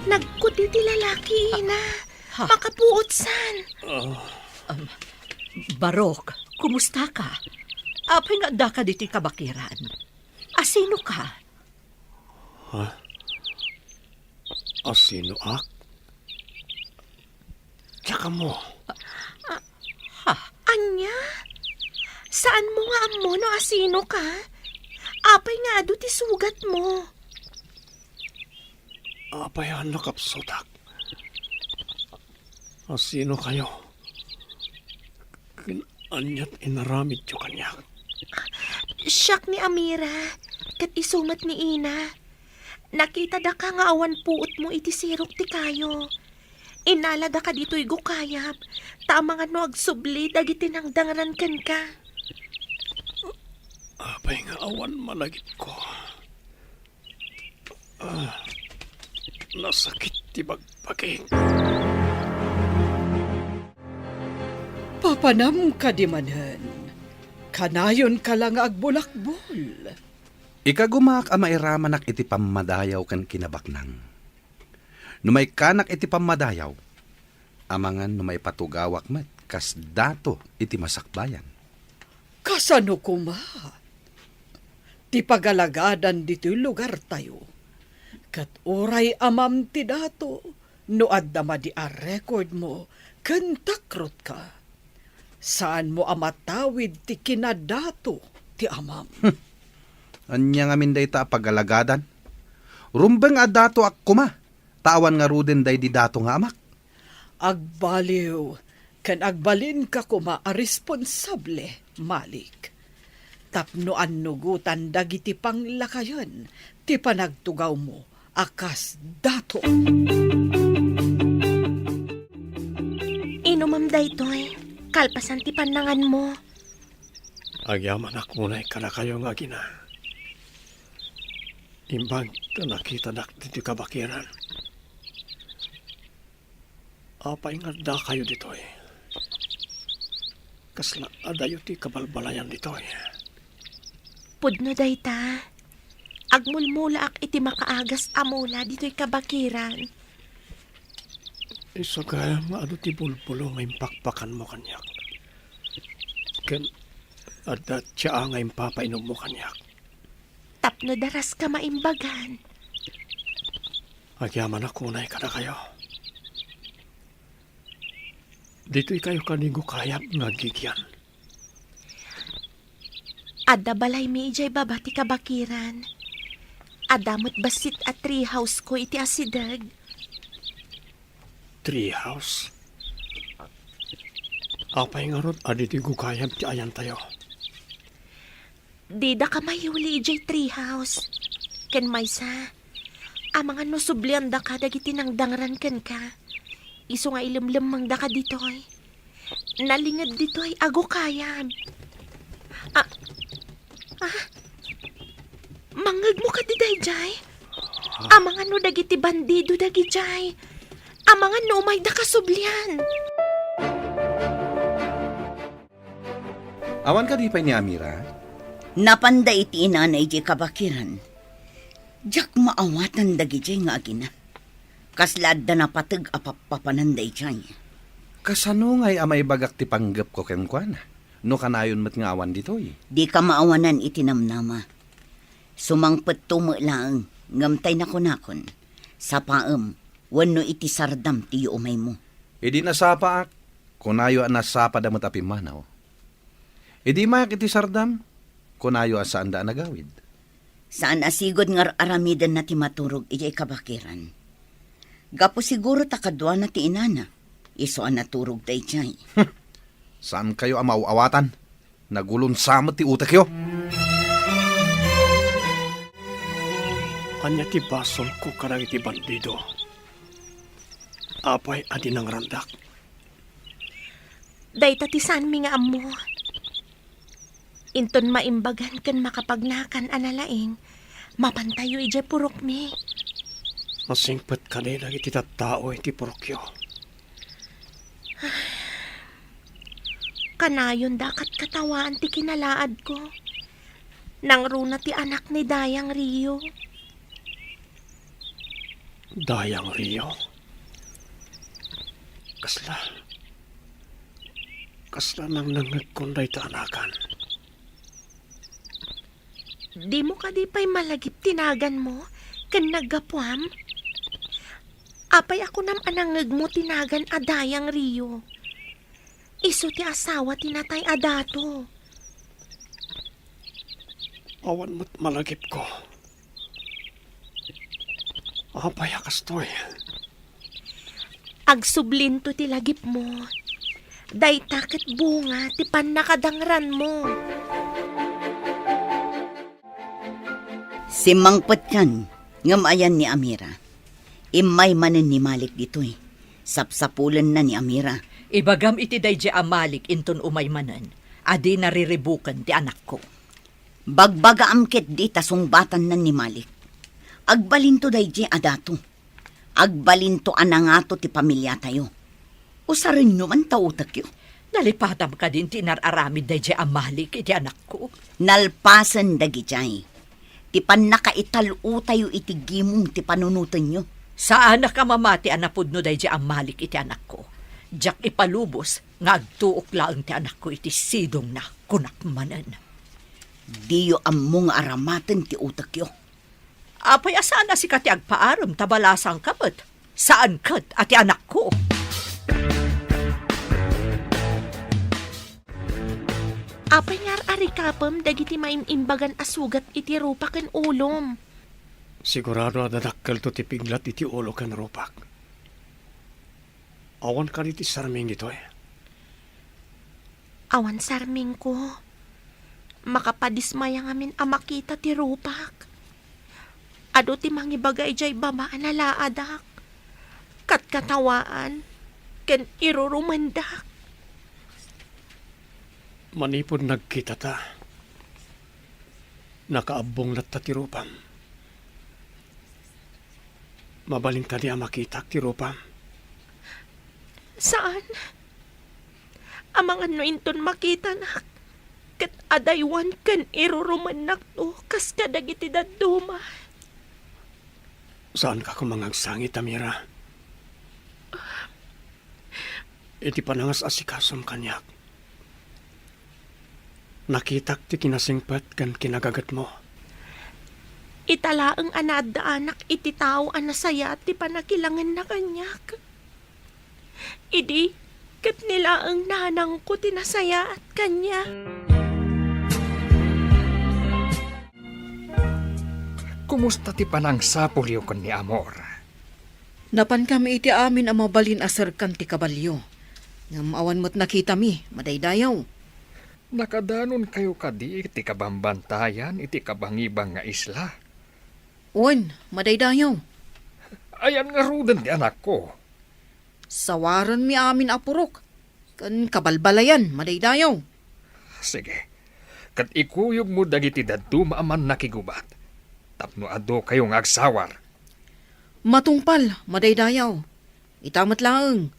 Nagkuti ti lalaki, ina. Makapuot san. Barok, kumusta ka? Apay nga da ka diti kabakiran. Asino ka? Asino ak? Tsaka mo. Anya? Saan mo nga amo no asino ka? Apay nga do ti sugat mo. Apayan nakapsotak. Asino kayo? Kinanyat inaramid yung kanya. Siyak ni Amira, kat isumat ni Ina. Nakita da ka nga awan puot mo iti sirok ti kayo. Inalada ka dito'y gukayap. Tama nga no agsubli dagiti nang dangaran kan ka. Apay nga awan malagit ko. Nasakit ti bagpaging. Papanam ka di manen. Kanayon ka lang agbulakbol. Ikagumak ang mairamanak iti pamadayaw kan kinabaknang. Numay kanak iti pamadayaw, amangan numay patugawak met, kas dato iti masakbayan. Kasano kuma? Ti pagalagadan dito'y lugar tayo. Kat oray amam ti dato, no addama di a record mo, kantakrot ka. Saan mo amatawid ti kinadato ti amam? Anya nga min day ta pagalagadan. Rumbeng a dato ak kuma, tawan nga ruden day di dato nga amak. Agbaliw, kan agbalin ka kuma a responsable, Malik. Tapno nugutan dagiti panglakayon, ti panagtugaw mo, akas dato. Inumam daytoy, kalpasan ti panangan mo. Agyaman ako muna'y kana kayo nga gina. Imbag ka nakita dak dito kabakiran. Apay nga da kayo dito'y. Kasla adayo ti kabalbalayan dito'y. Pudno dayta. Agmulmula ak iti makaagas amula dito'y kabakiran. Iso ka nga ado ti bulbulo nga impakpakan mo kanyak. Ken adat siya nga impapainom mo kanyak. Tapno daras ka maimbagan. Agyaman ako na'y kada kayo. Dito'y kayo kanigo kayap nga gigyan. Adda balay mi ijay babati kabakiran. Adamot basit at treehouse ko iti asidag. Treehouse? Apay nga rod aditi gukayap ti ayan tayo. Di da ka mayuli ijay treehouse. Ken maysa, amang ano sublian da ka dagiti nang dangran ken ka. Iso nga ilimlimang da ka ditoy. Nalingad ditoy ago kayam. Mangag mo ka di dayjay. Amang ano dagiti bandido dagijay. Amang ano umay da ka sublian. Awan ka di pa ni Amira? Napanda iti inanay di kabakiran. Jak maawatan dagi jay nga agina. Kaslad da napatag apapapananday jay. Kasano nga'y amay bagak ti panggap ko kenkwana? No kanayon mat nga awan ditoy. Di ka maawanan iti namnama. Sumangpet tumo lang, ngamtay na kunakon. Sa paem, wano iti sardam ti umay mo. Idi nasapa ak, kunayo ang nasapa damot api manaw. Idi mayak iti sardam, kunayo asaan da nagawid. Saan asigod nga aramidan na ti maturog ijay kabakiran. Gapo siguro takadwa na ti inana. Iso ang naturog day jay. Saan kayo ang mauawatan? Nagulon samot ti utak yo. Anya ti basol ko karang iti bandido. Apay adi ng randak. Dayta ti saan mi nga ammo. Inton maimbagan kan makapagnakan analaing, mapantayo ije purok mi. Masingpet kanila iti tattao iti purokyo. Kanayon dakat katawaan ti kinalaad ko. Nang runa ti anak ni Dayang Rio. Dayang Rio. Kasla nang nangagkunday ta anakan. Di mo ka di pa'y malagip tinagan mo, kan naggapuam? Apay ako nam anangag mo tinagan a Dayang Rio. Iso ti asawa tinatay adato. Awan mo't malagip ko. Apay akastoy. Agsublinto ti lagip mo. Day takit bunga ti panakadangran mo. Si Mangpet yan, ngam ayan ni Amira. Imay manen ni Malik ditoy. Sapsapulan na ni Amira. Ibagam iti day di amalik inton umay manan. Adi nariribukan ti anak ko. Bagbaga amket di tasungbatan na ni Malik. Agbalinto day di adato. Agbalinto anangato ti pamilya tayo. Usarin nyo man tautak yo. Nalipatam ka din tinararamid day di amalik iti anak ko. Nalpasan dagi jay. Ti pan nakaital-u tayo iti gimong ti panunutan nyo. Saan na ka mamati anapod no day di amalik iti anak ko. Diyak ipalubos nga agtuok laang ti anak ko iti sidong na kunakmanan. Diyo among aramatan ti utak yo. Apay asaan na si kati agpaaram tabalasang kapat. Saan kat ati anak ko? Apay ngar arikapam dagiti maimimbagan asugat iti rupak ken ulom. Sigurado adadakkel to ti piglat iti ulo ken rupak. Awan ka iti sarming dito eh. Awan sarming ko. Makapadismaya ngamin amakita ti rupak. Ado ti mangibagay jay bamaan na laadak. Katkatawaan. Ken irurumandak. Manipod nagkita ta. Nakaabong na ta ti rupam. Mabaling ka di makita ti rupam. Saan? Amang ano inton makita nak. Kat adaywan kan iruruman nak to. Kas kadagiti daduma. Saan ka kumangagsangit, Amira? Iti panangas asikasom kanyak. Nakitak ti kinasingpat kan kinagagat mo. Italaang anad anak iti tao anasaya ti panakilangan na kanyak. Idi, kat nila ang nanang ko tinasaya at kanya. Kumusta ti panang sapulyo kon ni Amor? Napan kami iti amin ang mabalin asarkan ti kabalyo. Ngam awan mo't nakita mi, madaydayaw. Nakadanon kayo kadi iti kabambantayan iti kabangibang nga isla. Uwan, madaydayaw. Ayan nga rudan ti anak ko. Sawaran mi amin apurok. Kan kabalbalayan, madaydayaw. Sige, kat ikuyog mo dagiti daduma aman nakigubat. Tapno ado kayong agsawar. Matungpal, madaydayaw. Itamat lang.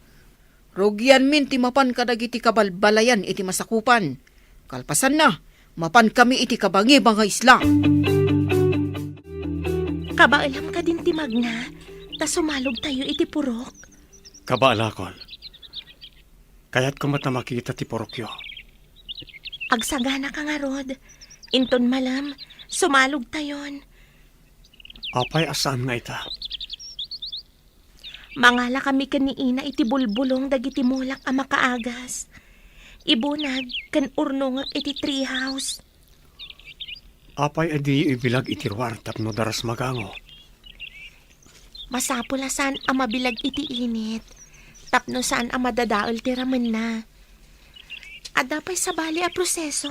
Rogyan min ti mapan kadagiti kabalbalayan iti masakupan. Kalpasan na, mapan kami iti kabangi mga isla. Kabaalam ka din ti Magna, ta sumalog tayo iti purok. Kabaalakon. Kaya't kumata makita ti porokyo. Agsagana ka nga rod. Inton malam, sumalog tayon. Apay asaan nga ita? Mangala kami kaniina iti bulbulong dagiti mulak a makaagas. Ibunag kan urnongak iti treehouse. Apay adi ibilag itirwar tapno daras magango. Masapulasan a mabilag iti init. Tapno saan a madadaol ti ramen na. Adapay sa bali a proseso.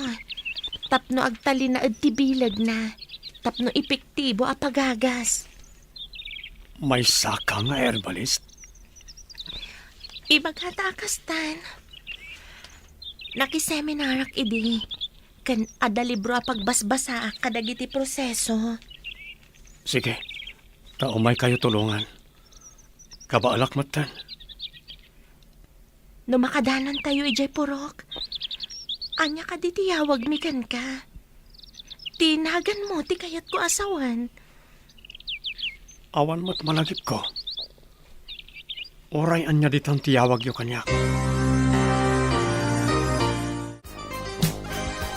Tapno agtali na ti bilag na. Tapno epektibo a pagagas. May saka nga herbalist. Ibagatakas tan. Nakiseminarak idi. Kan adalibro a pagbasbasa kadagiti proseso. Sige, taumay kayo tulungan. Kabaalak matan. No makadanan tayo ijay purok. Anya ka di tiyawag mikan ka. Tinagan mo ti kayat ko asawan. Awan mo't malagip ko. Oray anya ditang tiyawag yo kanyak.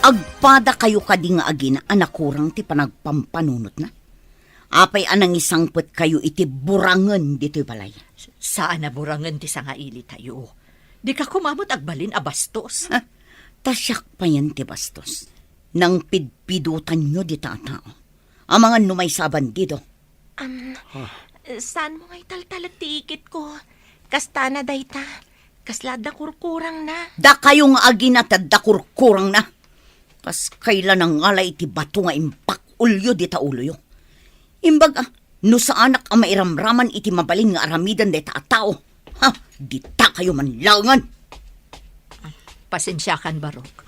Agpada kayo kadi nga agina anakurang ti panagpampanunot na. Apay anang isangpet kayo iti burangen dito'y balay. Saan na burangan ti sangaili tayo? Di ka kumamot agbalin a bastos. Tasyak pa yan ti bastos. Nang pidpidutan nyo di tatao. Ang mga numaysaban dito. Saan mo ngay taltalag ti ikit ko? Kasta na dayta. Kaslad na kurkurang na. Da kayong agina tadda kurkurang na. Kas kailan ang ngalay iti bato nga impak ulyo di tauluyo. Imbag no sa anak ang mairamraman iti mabalin nga aramidan de tao. Ha, di ta kayo manlangan. Pasensyakan, Barok.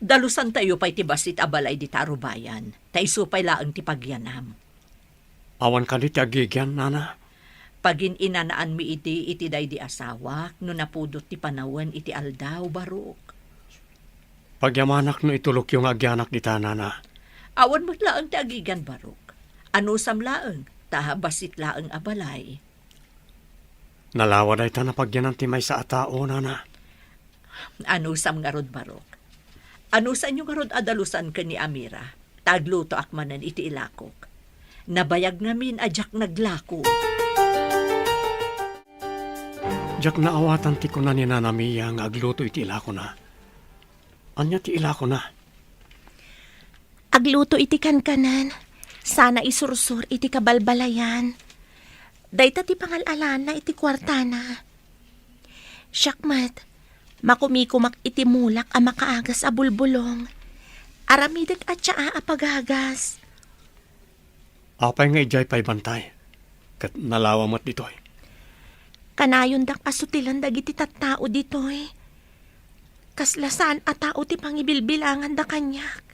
Dalusan tayo pa'y ti basit abalay di tarubayan. Taisupay laang ti pagyanam. Awan ka di ti agigyan, nana. Pagin inanaan mi iti day di asawak, no napudot ti panawan iti aldaw, Barok. Pagyamanak no itulok yung agyanak di ta, nana. Awan mo't laang ti agigan, Barok. Ano sam laang, taha basit laang abalay. Nalawa day ta na pagyanan ti may sa atao, nana. Ano sam nga rod, Barok. Ano sa inyo nga rod adalusan ka ni Amira? Tagluto akmanan iti ilakok. Nabayag ngamin ajak naglako. Jak naawatan ti ko na ni Nana Mia nga agluto iti ilako na. Anya ti ilako na. Agluto iti kankanan. Sana isursur iti kabalbalayan. Dayta ti pangalalan na iti kwartana. Syakmat, makumikumak iti mulak a makaagas a bulbulong. Aramidag at siya a pagagas. Apay nga ijay pa'y bantay. Kat nalawa mo't ditoy. Kanayon dak asutilan dagiti tattao ditoy. Kaslasan a tao ti pangibilbilangan da kanyak.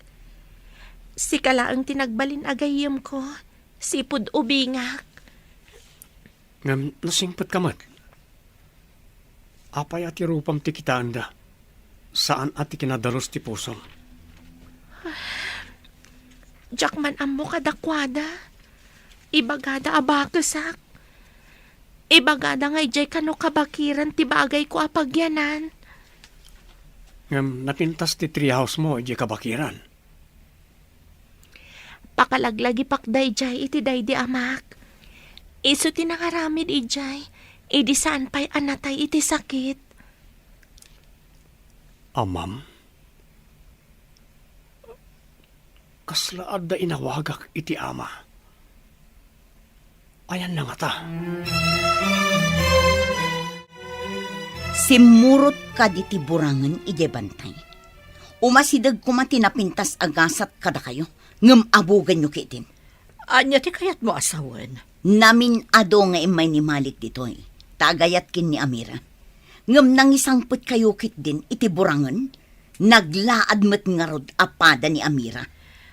Si kalaang tinagbalin agayim ko, sipud ubingak. Ngam nasingpat ka mat. Apay ati rupam ti kitaan da. Saan ati kinadalos ti pusom? Jakman ammo kadakwada. Ibagada abakesak. Ibagada nga ijay kano kabakiran ti bagay ko apagyanan. Ngam napintas ti treehouse mo, iji kabakiran. Pakalaglagi pakday jay iti day di amak. Iso tinangaramid ijay. Idi saan pa'y anatay iti sakit. Amam? Kaslaad da inawagak iti ama. Ayan na nga ta. Simurot ka diti burangan ije bantay. Umasidag kumati napintas agasat kada kayo. Ngem abugan nyo kitin. Anya ti kayat mo asawan? Namin ado nga imay ni Malik ditoy. Tagayat kin ni Amira. Ngem nangisangput kayo kit din iti burangan. Naglaad met ngarod apada ni Amira.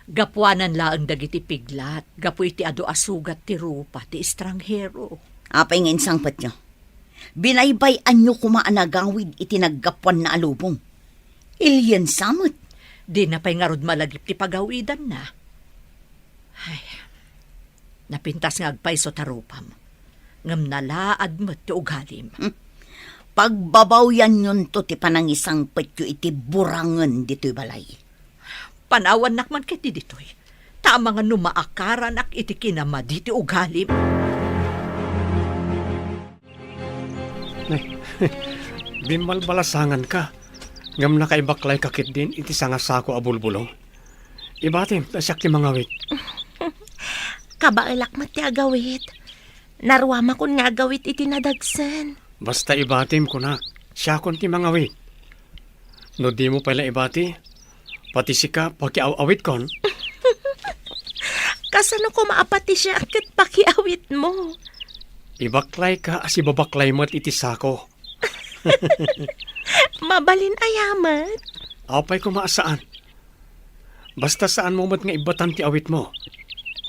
Gapuanan laang dagiti piglat. Gapu iti ado asugat ti rupa ti estranghero. Apay nga insangput nyo. Binaybayan nyo kumaanagawid iti naggapuan na alubong. Ilyan samot. Di na pa'y ngarod malagip ti pagawidan na. Ay, napintas nga agpay so tarupam. Ngam nalaad mo ti ugalim. Pagbabaw yan yun to ti panangisang petyo iti burangan dito'y balay. Panawan nakman kiti ditoy. Tama nga numaakaran ak iti kinamadi ti ugalim. Bimbalbalasangan ka. Ngam nakaibaklay kakit din iti sangasako a bulbulong. Ibatim, tasyak ti mga wit. Kabailak mo ti agawit. Narwama kun nga agawit iti nadagsan. Basta ibatim ko na, siya kon ti mga wit. No di mo pala ibati, pati sika pakiaw-awit kon. Kasano ko maapati siya kat pakiawit mo? Ibaklay ka as ibabaklay mo't iti sako. Mabalin ayamat. Apay ko maasaan. Basta saan mo mat nga ibatan ti awit mo.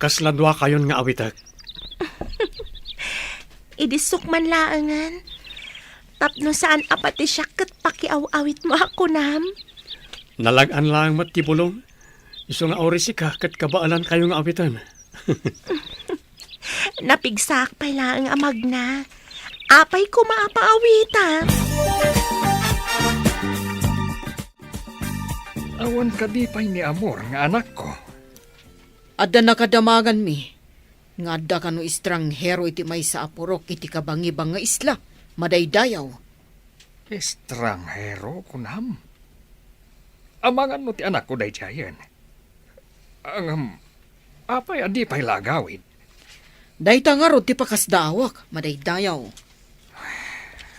Kasladwa kayon nga awitak. Idisok man laangan. Tapno saan apati siya kat pakiaw-awit mo ako nam? Nalagan lang mat ti bulong. Iso nga orisi ka kat kabaalan kayo nga awitan. Napigsak pa lang amag na. Apay ko maapaawita. Awan ka di pa'y ni Amor nga anak ko. Adda nakadamagan mi. Nga adda ka no estranghero iti may sa apurok iti kabangibang nga isla. Madaydayaw. Estranghero kunam. Amangan mo ti anak ko day jayan. Ang apay adi pa'y lagawin. Dayta nga rod ti pakasdawak. Madaydayaw.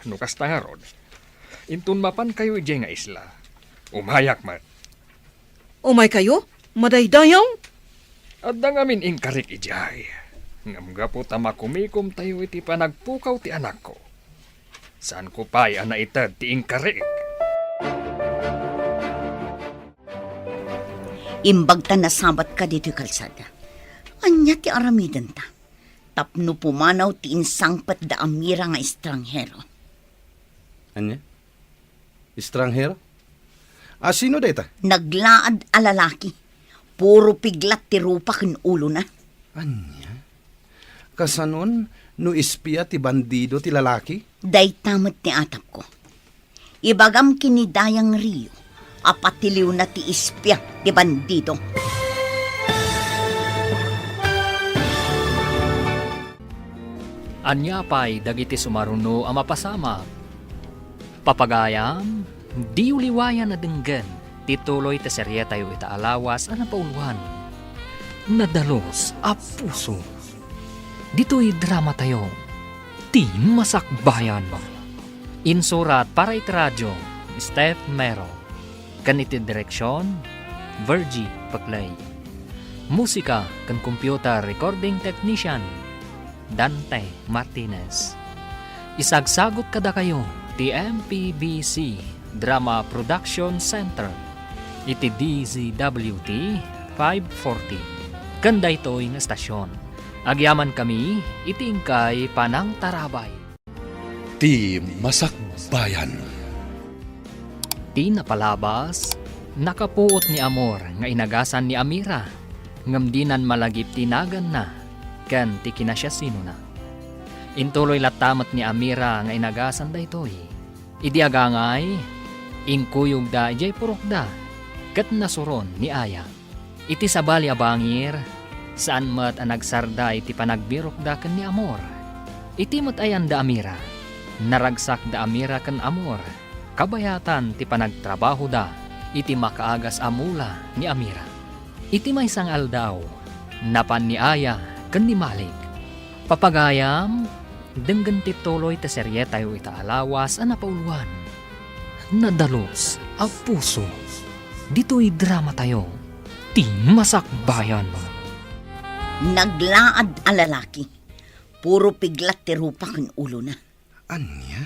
Nukas ta nga rod. Intun mapan kayo ijay nga isla. Umayak man. Umay kayo? Madaydayaw? At dangamin inkarik ijay. Ngamga po tamakumikom tayo iti panagpukaw ti anak ko. Saan ko pa'y anaitad ti inkarik? Imbag ta nasabat ka dito'y kalsada. Anya ti aramidan ta. Tapno pumanaw ti insangpat da amira nga estranghero. Anya? Estranghero? Sino deta? Naglaad a lalaki. Puro piglat ti rupa ken ulo na. Anya? Kasanon, no ispia ti bandido ti lalaki? Day tamot ni atap ko. Ibagam kinidayang Rio. Apatiliw na ti ispya ti bandido. Anya pa'y dagiti sumaruno ang mapasama. Papagayam, di uliwayan na denggan, tituloy ta serye tayo itaalawas ang napauluhan. Nadalos a puso. Dito'y drama tayo, ti masakbayan. Insurat para itradyo, Steph Mero. Ganiti direksyon, Virgie Paclay. Musika kan computer recording technician, Dante Martinez. Isagsagot kada kayo ti MPBC Drama Production Center iti DZWT 540 kanda ito'y nga stasyon. Agyaman kami iti ingkay Panang Tarabay. Ti Masakbayan. Ti napalabas, nakapuot ni Amor nga inagasan ni Amira ngamdinan malagip tinagan na kan ti kinasya sino na. Intuloy latamat ni Amira nga inagasan da itoy. Idi agangay, inkuyog da ijay purok da, kat nasuron ni Aya. Iti sabali abangir, saan mat anagsarda iti panagbirok da kan ni Amor. Iti mat ayan da Amira, naragsak da Amira kan Amor. Kabayatan ti panagtrabaho da, iti makaagas amula ni Amira. Iti may sangal daw, napan ni Aya kan ni Malik. Papagayam, denggan ti tuloy ta serye tayo itaalawas ang napauluan. Nadalos a puso. Dito'y drama tayo, ti masakbayan. Naglaad a lalaki. Puro piglat ti rupa ken ulo na. Anya?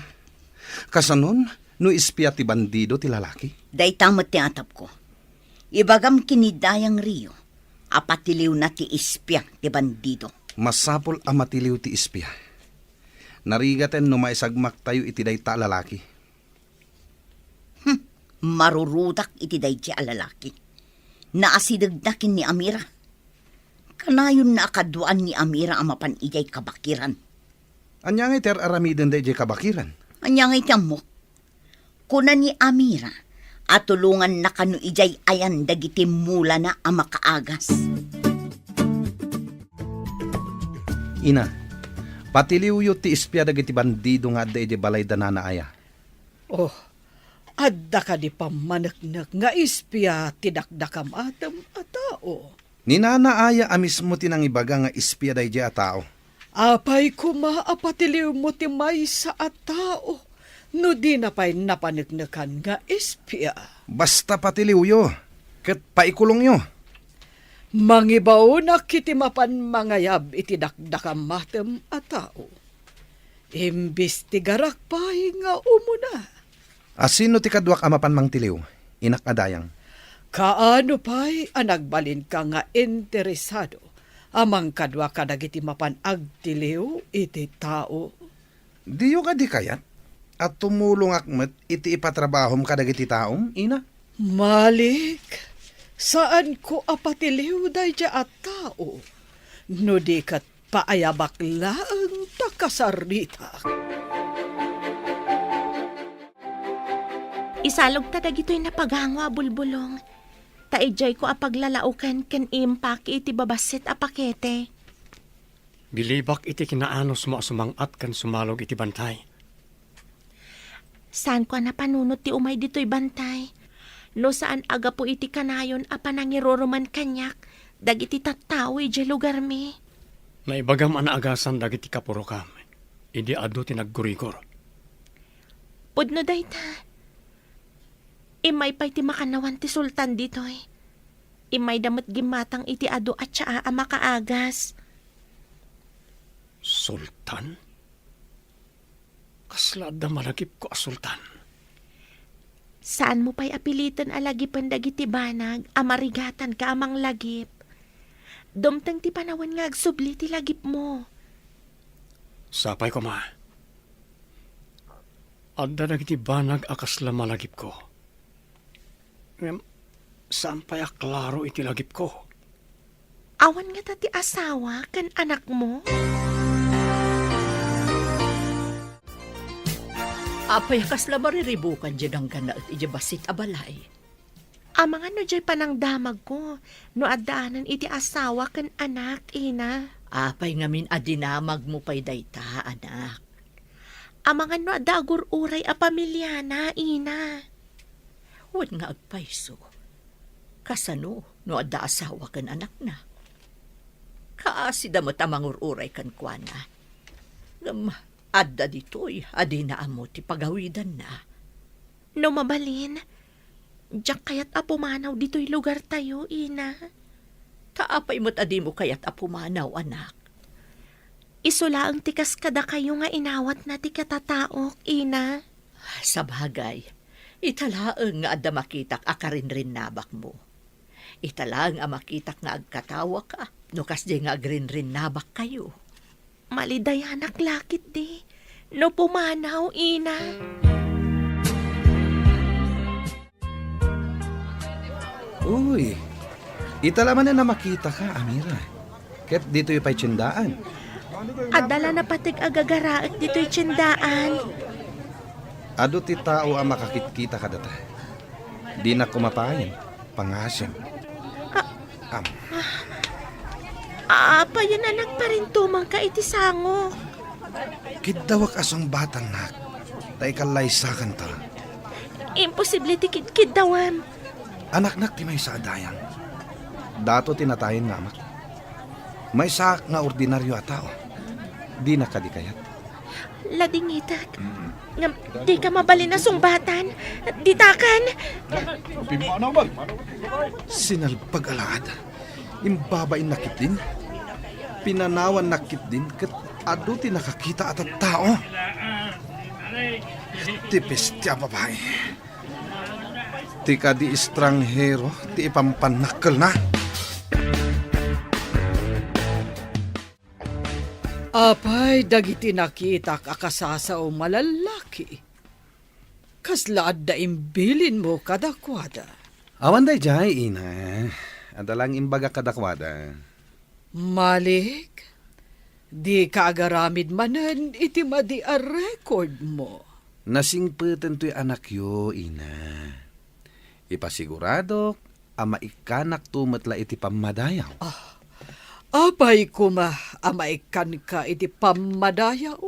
Kasanon, no ispia ti bandido ti lalaki? Day tamot ti atap ko. Ibagam kinidayang Rio. Apatiliw na ti ispya ti bandido. Masapol a matiliw ti ispia. Narigaten no maisagmak tayo iti dayta lalaki. Marurutak iti dayta a lalaki. Naasidagdakin ni Amira. Kanayon na akaduan ni Amira ang mapan ijay kabakiran. Anya nga iter aramiden da ijay kabakiran. Anya nga itiyam mo. Kuna ni Amira, at tulungan na kanu ijay ayan dagiti mula na ang makaagas. Ina, patiliw ti ispya dagiti bandido nga adda ijay balay da nanaaya. Oh, adda ka di pamanaknak nga ispya tidakdakam atam a tao. Ni nanaaya amismo tinang ibaga nga ispya da ijay a tao. Apay kumaapatiliw mo ti may sa a tao. No di na pa'y napanagnakan nga ispya. Basta patiliw yo, ket paikulong yo. Mangibaw na kiti mapan mangayab iti dakdakam matem a tao. Imbis ti garak pa'y nga umuna. Asino ti kadwak amapan mang tiliw, inak adayang. Kaano pa'y anagbalin ka nga interesado amang kadwa ka dagiti mapan agtiliw iti tao. Diyo ka di kayat? At tumulong akmet iti ipatrabahom kadagiti taom, ina? Malik, saan ko apatiliw day dya at tao? No di kat paayabak laang takasarita. Isalog ta dagitoy na pagangwa bulbulong. Taijay ko apaglalaukan ken impact iti babasit a pakete. Bilibak iti kinaanos mo sumangat kan sumalog iti bantay. Saan ko na panunot ti umay dito'y bantay? No saan aga po iti kanayon a panangiroroman kanyak, dagiti tattao iti lugar mi. Naibagam anaagasan dagiti kapurokam. Idi adu ti naggurigor. Pudno day ta. Imay pa'y ti makanawan ti sultan dito'y. Imay damat gimatang iti adu at siya a makaagas. Sultan? Kasla da malagip ko a sultan. Saan mo pa'y apilitan alagipan dagiti banag, amarigatan ka amang lagip. Dumtang ti panawan nga agsubli ti lagip mo. Sapay ko ma. Adda dagiti banag akasla malagip ko. Saan pa'y aklaro iti lagip ko? Awan nga ta ti asawa kan anak mo? Apay kasla mariribukan dyan ang gana at ijabasit abalay. Amang ano dyan pa ng damag ko, no adaanan iti asawa kan anak, ina. Apay ngamin adinamag mo pa'y dayta, anak. Amang ano adagur uray a pamilya na, ina. Huwag nga agpayso. Kasano, no adda asawa kan anak na. Kaasi damot amang ururay kan kuana. Adda dito'y adinaan mo ti pagawidan na. No mabalin, diyak kayat apumanaw dito'y lugar tayo, ina. Kaapay mo't adi mo kayat apumanaw, anak. Isula ang tikas kada kayo nga inawat na ti katataok, ina. Sa bagay, italaang nga adda makitak akarinrin nabak mo. Italaang nga makitak nga agkatawa ka, no kasdi nga agrinrin nabak kayo. Malidayanak lakit di. No pumanaw, ina. Uy, italaman na makita ka, Amira. Ket dito yung pa'y tsindaan. Adala na patig agagaraak dito'y tsindaan. Ado ti tao ang makakitkita ka data. Di na kumapayin, pangasim. Apa yun anak pa rin tumang ka iti sango. Kidawak asong batang nak. Tay kalaysakan ta. Imposible ti kidawam. Anak-nak ti may sa adayang. Dato tinatayin nga amak. May sak nga ordinaryo a tao. Di na kadikayat. Ladingitak. Ngam, di ka mabalin na sumbatan. Ditakan. Sinalpag-alad. Imbabain nakit din. Pinanawan nakit din. Kat ado ti nakakita at tao. Tipis ti babae. Ti ka di estranghero. Ti ipampanakal na. Apay, dagiti nakita kakasasa o malalaki. Kaslaad da imbilin mo kadakwada. Awan day jay, ina. Adalang imbaga kadakwada. Malik, di ka agaramid manan iti madi a record mo. Nasingpeten to'y anak yo, ina. Ipasigurado, ama ikanak tumatla iti pamadayaw. Apay kuma amaikan ka iti pamadayaw.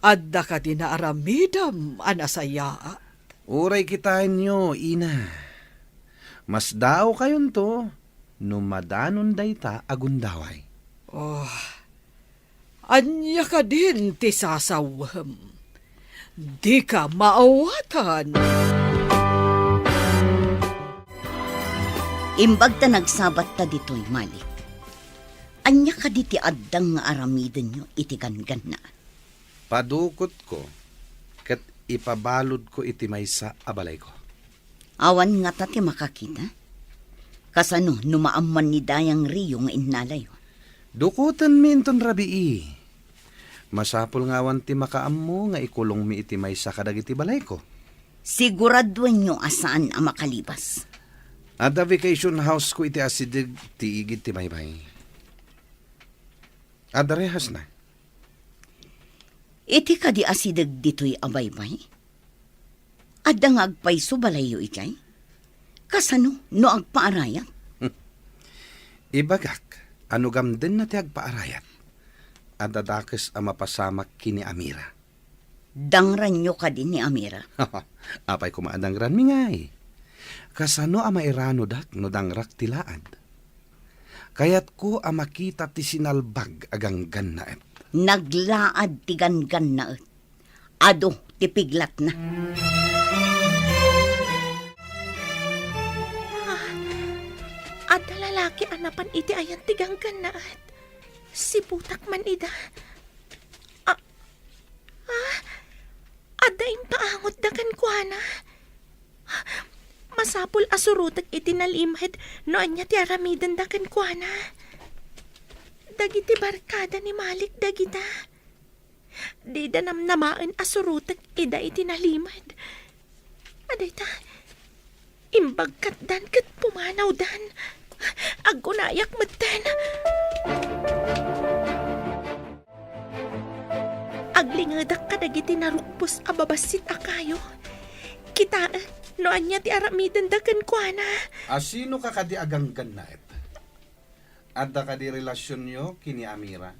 Adda ka dinaaramidam anasaya. Uray kitain nyo, ina. Mas dao kayon to, numadanon dayta agundaway. Anya ka din ti sasawam. Di ka maawatan. Imbag ta nagsabat ta dito'y Malik. Anya ka di ti addang nga aramiden nyo iti gangan na. Padukot ko, kat ipabalod ko iti maysa abalay ko. Awan nga ta ti makakita. Kasano numaaman ni Dayang Rio nga innalayo. Dukutan minton rabii. Masapul nga awan ti makaammo nga ikulong mi iti maysa kadag iti balay ko. Siguraduan nyo asaan ang makalibas. Ada vacation house ko iti asidig ti igid ti maybay. Ada rehas na. Iti ka di asidag dito'y abaybay. Adda nga agpayso balayo ikay. Kasano no agpaarayat? Ibagak, ano gamden na ti agpaarayat. Ada dakes a mapasamak kini Amira. Dangran nyo ka din ni Amira. Apay kumaadangran mi ngay. Kasano a mairano dak no dangrak tilaad. Kayat ko a makita ti sinalbag agang gannaet. Naglaad ti gangan na et. Ado ti piglat na. At lalaki anapan iti ayan tiganggan na at si putak man ida. Adda impaangot da kan kuana. Masapul asurutak iti nalimhed no anya ti aramidan da kan kuana. Dagiti barkada ni Malik dagita. Di da namnamaan asurutak ida iti nalimhed. Aday ta, imbagkat dan kat pumanaw dan. Agunayak matan. Aglingadak ka dagiti narukpos ababasit akayo. Kita, no anya ti aramidan dakan kuana. Asino ka kadi agang gannaet? Adda ka di relasyon nyo kini Amira?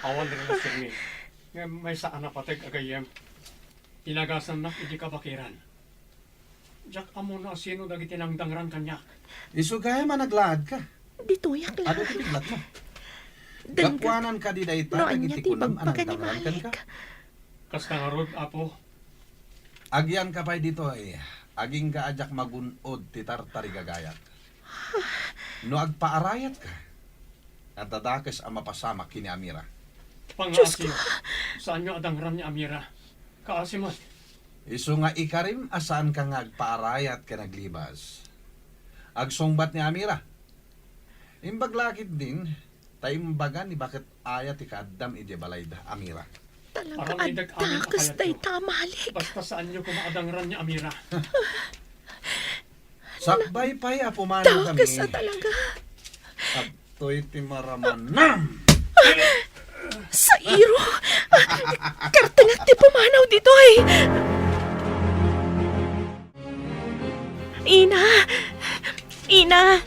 Awan rin na sirmi. Nga may saan na patag agayem. Inagasan na hindi kabakiran. Jack amo na sino dagiti nang dangran kanya. Isugay managlaad ka. Dituyak lang. Ano ti piglat mo? Dangga. Gakwanan ka di dayta No agiti anya ti kunam anang bagbaga ni dangran kan ka. Malik. Kasta nga rod, apo. Agyan ka pa'y dito eh. Aging ka ajak magunod ti tartari gagayat. No agpaarayat ka. At dadakes ang mapasamak kini Amira. Pangasyo. Saan nyo adangran ni Amira? Kaasimat. Isu nga ikarim asaan ka nga agpaarayat ka naglibas. Agsongbat ni Amira. Imbaglakit din, taimbagan ni bakit ayat ikaddam iti balayda Amira. Talaga Parang idag amin adda kas akayat day ko. ta Malik. Basta saan nyo kumaadangran ni Amira. Sakbay pa'y apumano kami. Takas na talaga. To'y timaraman nam! Sa iro. Kartangak ti pumanaw dito eh. Ina. Ina.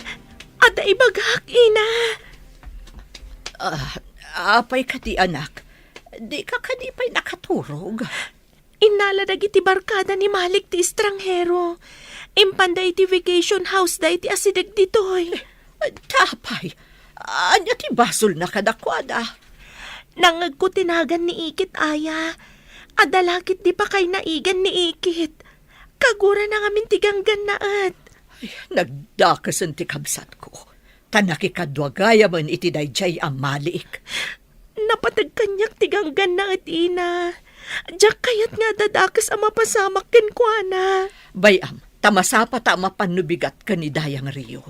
Ada ibagak, Ina. Apay ka di anak. Di ka kadipay nakaturog. Inaladag iti barkada ni Malik ti estranghero. Impanda iti vacation house da iti asidag ditoy. Tapay. Anya ti basol na kadakwada. Nangag ko tinagan ni Ikit aya. Adalakit di pa kay naigan ni Ikit. Kagura na ngamin tiganggan naat. Nagdakasan ti kabsat ko. Tanakikadwagaya man iti dayjay ang Malik. Napatag kanyak tiganggan naat, Ina. Diyak kayat nga dadakas ang mapasamak ken kuana. Bayam, tamasapa ta mapanubigat ka ni Dayang Rio.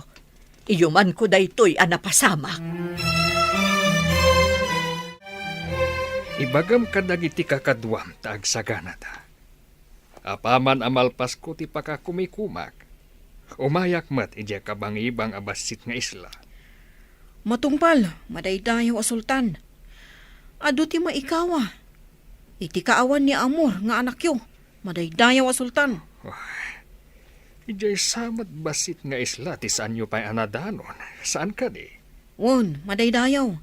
Iyuman ko daytoy anapasamak. Ibagam kadagiti kakadwam taag sagana ta. Apaman amalpas ko ti pakakumikumak. Umayak mat ija kabangibang abasit nga isla. Matungpal, madaydayaw a sultan. Ado ti maikawa. Iti kaawan ni Amor nga anak yo. Madaydayaw a sultan. Ijay samat basit nga isla ti saan nyo pa'y anadanon. Saan ka di? Won, madaydayaw.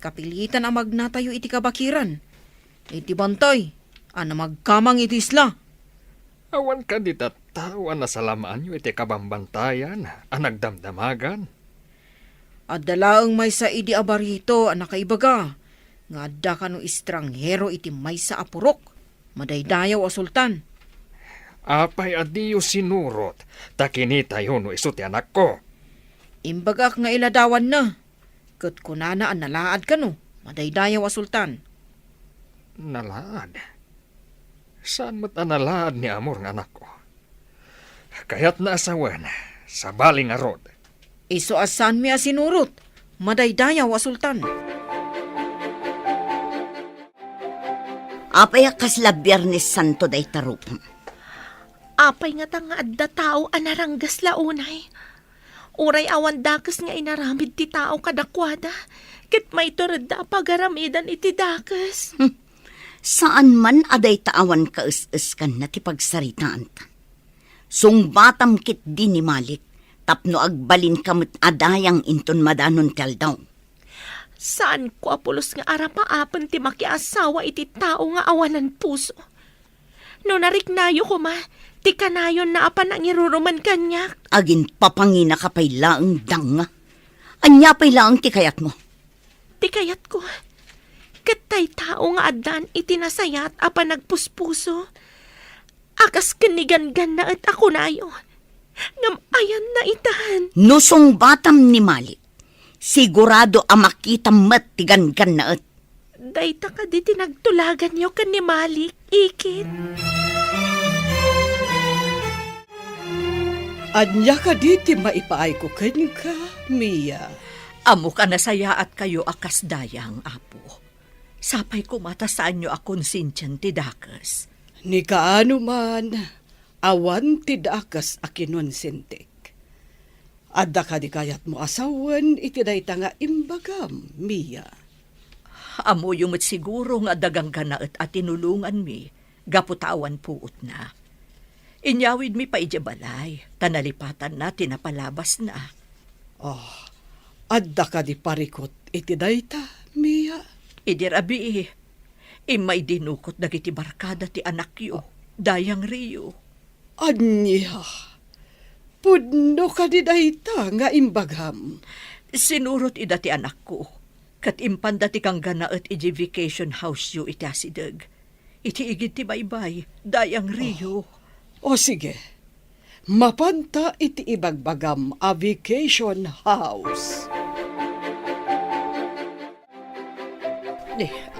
Kapilitan ang magnatayo iti kabakiran. Iti bantay, ana magkamang iti isla. Awan ka di tatawan na salamaan nyo iti kabambantayan, anagdamdamagan. At dalaang may sa idi abarito ang nakaibaga. Nga adda ka no istranghero iti may sa apurok. Madaydayaw a sultan. Apay adiyo sinurot, takini tayo no iso ti anak ko. Imbagak nga iladawan na. Kat kunana ang nalaad ka no. Madaydayaw a sultan. Nalaad? Saan mo't analaad ni Amor ng anak ko? Kaya't naasawan sa baling arod. Iso asan mi asinurot. Madaydayaw a sultan. Apay kasla Biyernes Santo day tarupam. Apay nga tanga adda tao anaranggas launay. Uray awan dakas nga inaramid ti tao kadakwada. Kit may turada pagaramidan iti dakas. Saan man aday taawan ka is kan na ti pagsaritaan ta. Sungbatam kit di ni Malik, tapno agbalin kamot adayang inton madanon kaldaw. Saan ko apulos nga arapaapan ti makiasawa iti tao nga awanan puso? No nariknayo ko ma, ti kanayon na apan ang iruruman kanyak. Agin papangina ka pay laang danga. Anya pay laang ti kayat mo. Ti kayat ko, katay tao nga adan itinasayat apan nagpuspuso. Akas kanigan-gan na at ako na ayon. Ngam ayan na itahan. Nusong batam ni Malik, sigurado ang makita mat tigan-gan na at. Dayta ka di tinagtulagan niyo kan ni Malik, ikit. Anya ka diti maipaay ko ken ka, Mia. Amo ka nasaya at kayo akas dayang, apo. Sapay kumata saan nyo akong sinsyan ti dakas. Ni kaano man, awan ti dakas akinon sintik. Adda ka di kayat mo asawan, iti dayta nga imbagam, Mia. Amo yung siguro nga dagang ganaet at tinulungan mi, gaputawan puot na. Inyawid mi pa balay, tanalipatan na tinapalabas na. Adda ka di parikot, iti dayta, Mia. Idirabi imay dinukot dagiti barkada ti anak yo, dayang Rio. Anya, pudno ka di dayta nga imbagam. Sinurot ida ti anak ko, kat impanda ti kang ganaet iti vacation house yo iti asidag. Iti igid ti baybay, dayang Rio. O sige, mapanta iti ibagbagam a vacation house.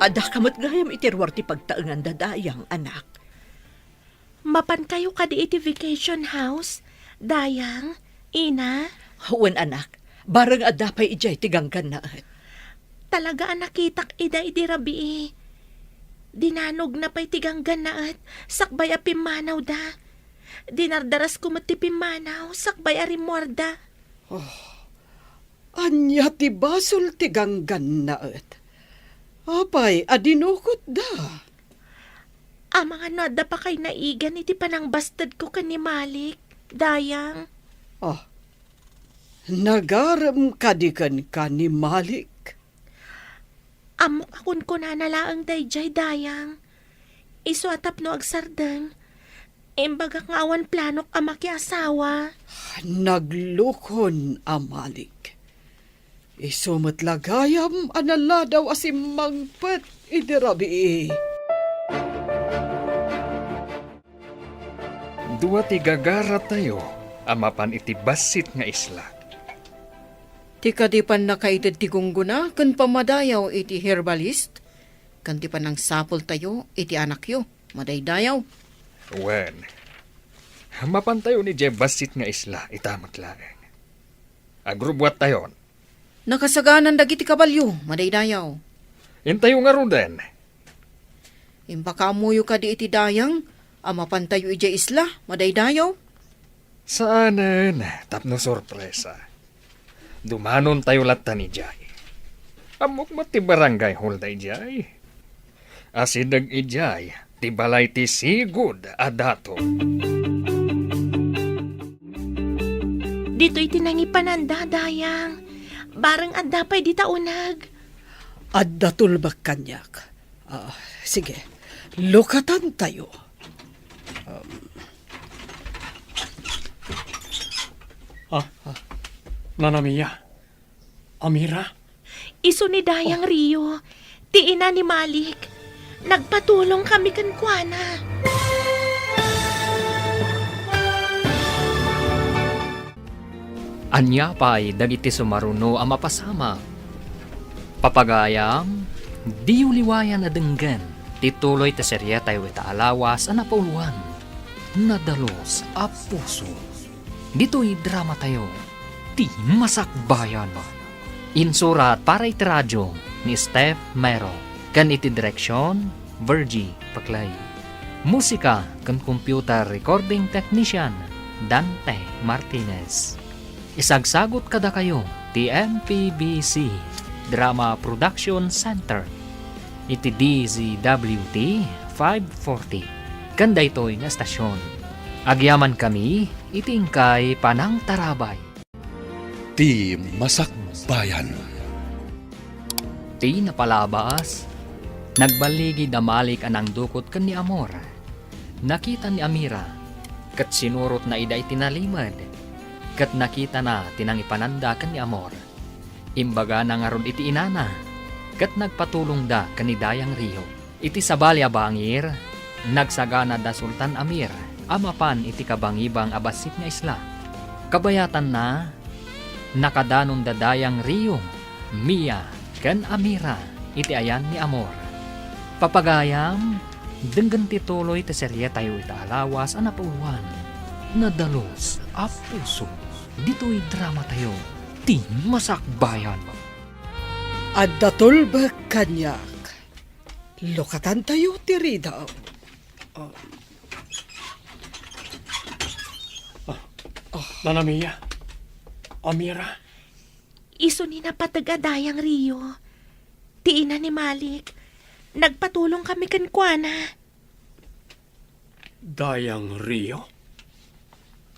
Ada kamot gayam itirwar ti pagtaengan dadayang anak. Mapan kayo ka di iti vacation house? Dayang, ina? Huwan anak, barang adapay ijay tiganggan na at. Talaga nakitak ida idirabi. Dinanog na pa'y tiganggan na at sakbay a pimanaw da. Dinardaras ko mati pimanaw, sakbay a rimorda. Anya ti basol ti ganggan na et. Apay, adinukot da. Mga nada pa kay naigan iti panang bastad ko kan ni Malik, dayang. Nagaram kadikan ka ni Malik. Amok akon ko na nalaang dayjay, dayang. Iso atap no agsardeng. Imbagak nga awan planok ama ki asawa. Naglukon a Malik. Isumot lagayam anala daw asimangpat idirabi. Dua ti gagara tayo, amapan iti basit nga isla. Ti kadipan na kaitid ti gungguna, kan pamadayaw iti herbalist. Kan ti panang sapol tayo, iti anak yo, madaydayaw. Wen, mapan tayo ni Jay basit nga isla, itamat laeng. Agrubwat tayon. Nakasaganan dagiti kabalyo, madaydayaw. Intayo nga ruden. Imbaka amuyo ka di iti dayang, ama pantayo iti isla, madaydayaw. Saanan, tapno sorpresa. Dumanon tayo lata ni Jay. Amok mo ti barangay hall day Jay. Asidag ijay, ti balay ti sigud adato. Dito'y tinangipan Dayang. Barang adda pa'y di taunag. Adda tulbak kanyak. Sige, lukatan tayo. Nanamiya. Amira. Iso ni Dayang Rio. Ti ina ni Malik. Nagpatulong kami kan kuana. Anya pa'y dagiti sumaruno ang mapasama. Papagayam, di uliwayan na denggan, tituloy ta serye tayo ita alawas ang napauluan. Nadalos a puso. Dito'y drama tayo, ti masakbayan. Insurat para iti radyo ni Steph Mero, kan iti direksyon, Virgie Paklay. Musika kan computer recording technician, Dante Martinez. Isagsagot kada kayo, ti MPBC Drama Production Center. Iti DZWT 540. Kanda ito'y nga stasyon. Agyaman kami, itingkay Panang Tarabay. Ti Masakbayan. Ti napalabas, nagbaligi na Malik anang dukot kan ni Amor. Nakita ni Amira, kat sinurot na ida itinalimad. Kat nakita na tinang ipananda kan ni Amor. Imbaga na nga ron iti inana. Kat nagpatulong da kan ni Dayang Rio. Iti sabalya bangir, nagsagana da Sultan Amir. Amapan iti kabangibang abasit nga isla. Kabayatan na, nakadanon da Dayang Rio, Mia, kan Amira, iti ayan ni Amor. Papagayam, denggan tituloy ti serye tayo ita alawas ang napauluan. Nadalos a puso. Dito'y drama tayo, ti masakbayan. Adda tulbak kanyak. Lukatan tayo ti Rida. Nanamiya. Amira. Iso ni napataga Dayang Rio. Ti ina ni Malik. Nagpatulong kami kan kuana. Dayang Rio.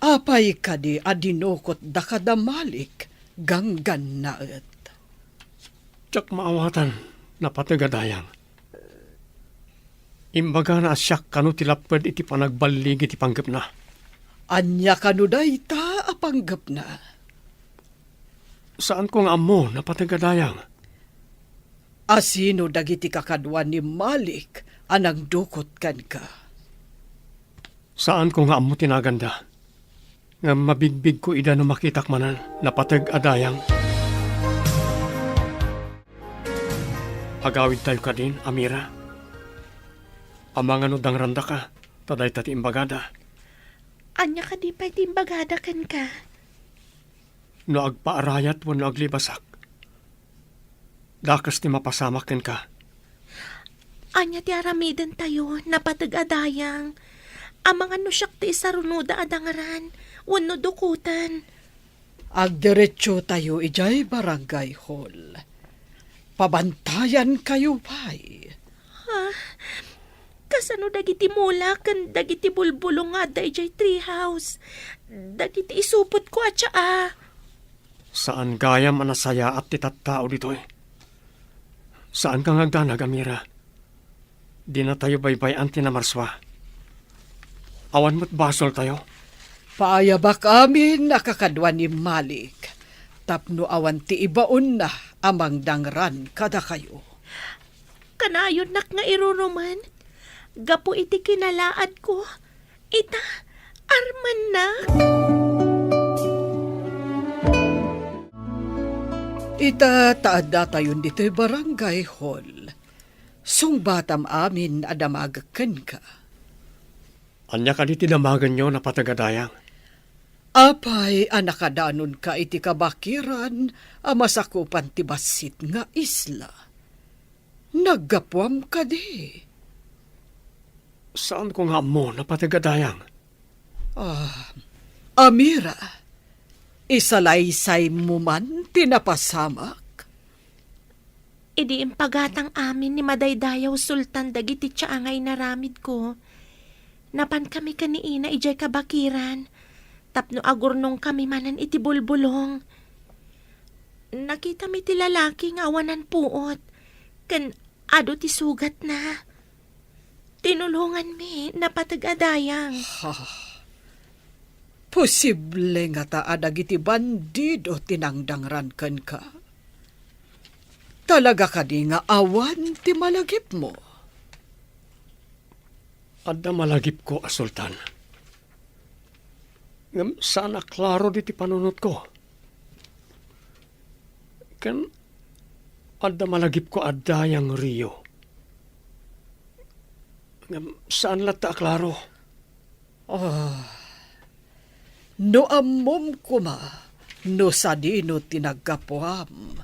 Apay ka di adinokot da kada Malik. Ganggan naet. Tsak maawatan. Napatagadayang. Imbaga na asyak kanu tilapad iti panagbalig iti panggap na. Anya kanuday ta apanggap na. Saan kong amo napatagadayang? Asino dagiti kakadwa ni Malik anang dukot kan ka. Saan ko nga amo tinaganda? Nga mabigbig ko ida no makitak manan napatagadayang. Agawid tayo ka din, Amira. Amang ano dang randa ka, taday tati imbagada. Anya ka di pa'y timbagada kan ka. No agpaarayat wano aglibasak. Dakas ti mapasamakin ka. Anya ti aramidan tayo, napatagadayang. Amang ano siyak ti isarunuda adangaran, wano dukutan. Agdiretso tayo ijay barangay hall. Pabantayan kayo pa'y. Kasano dagiti mula kan dagiti bulbulong nga dayjay treehouse. Dagiti isupot ko at siya Saan gayam anasaya at titattao dito eh? Saan kang agdanag, Amira? Di na tayo baybayan tinamarswa. Awan mo't basol tayo. Paayabak amin nakakadwa ni Malik. Tapno awan ti ibaon na amang dangran kada kayo. Kanayon nak nga iruruman. Gapo iti kinalaad ko. Ita, arman na. Ita taada tayon dito'y barangay hall. Sungbatam amin adamagakan ka. Anya ka di tinamagan nyo na patagadayang. Apay anakadanon ka iti kabakiran amasakupan ti basit nga isla. Naggapwam ka di. Saan ko nga mo na patagadayang? Amira, isalaysay mo man tinapasamak. Idi impagatang amin ni Madaydayaw Sultan dagiti tiyaangay na ramid ko. Napan kami kaniina ijay kabakiran. Tapno agurnong kami manan iti bulbulong. Nakita mi ti lalaki nga awanan puot. Kan ado ti sugat na. Tinulungan mi napatagadayang. Posible nga taadag iti bandido tinangdangran ken ka. Talaga ka di nga awan ti malagip mo. Adda malagip ko, Sultan. Ngam sana klaro di ti panunot ko. Kan adda malagip ko adda yang Rio. Ngam saan lata klaro? No ammom kuma, no sadino tinagkapuam,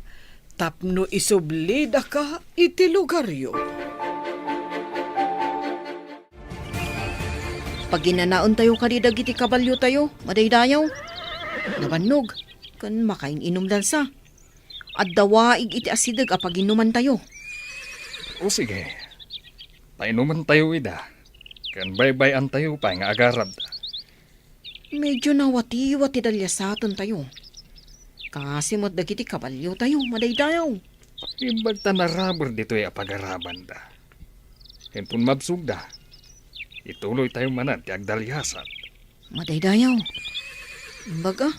tapno isublida ka iti lugaryo. Pag ginanaon tayo kadidag iti kabalyo tayo, Madaydayaw. Nabannog, kan makain inom dansa. At dawaig iti asidag apag inuman tayo. O sige, painuman tayo ida. Kan baybayan tayo pa nga agarad. Medyo nawati-wati dalyasaton tayo. Kasi mo't dagiti kabalyo tayo, Madaydayaw. Imbag ta narabor dito ay apagaraban da. Hentun mabsug da. Ituloy tayo manan ti agdalyasat. Madaydayaw. Baga,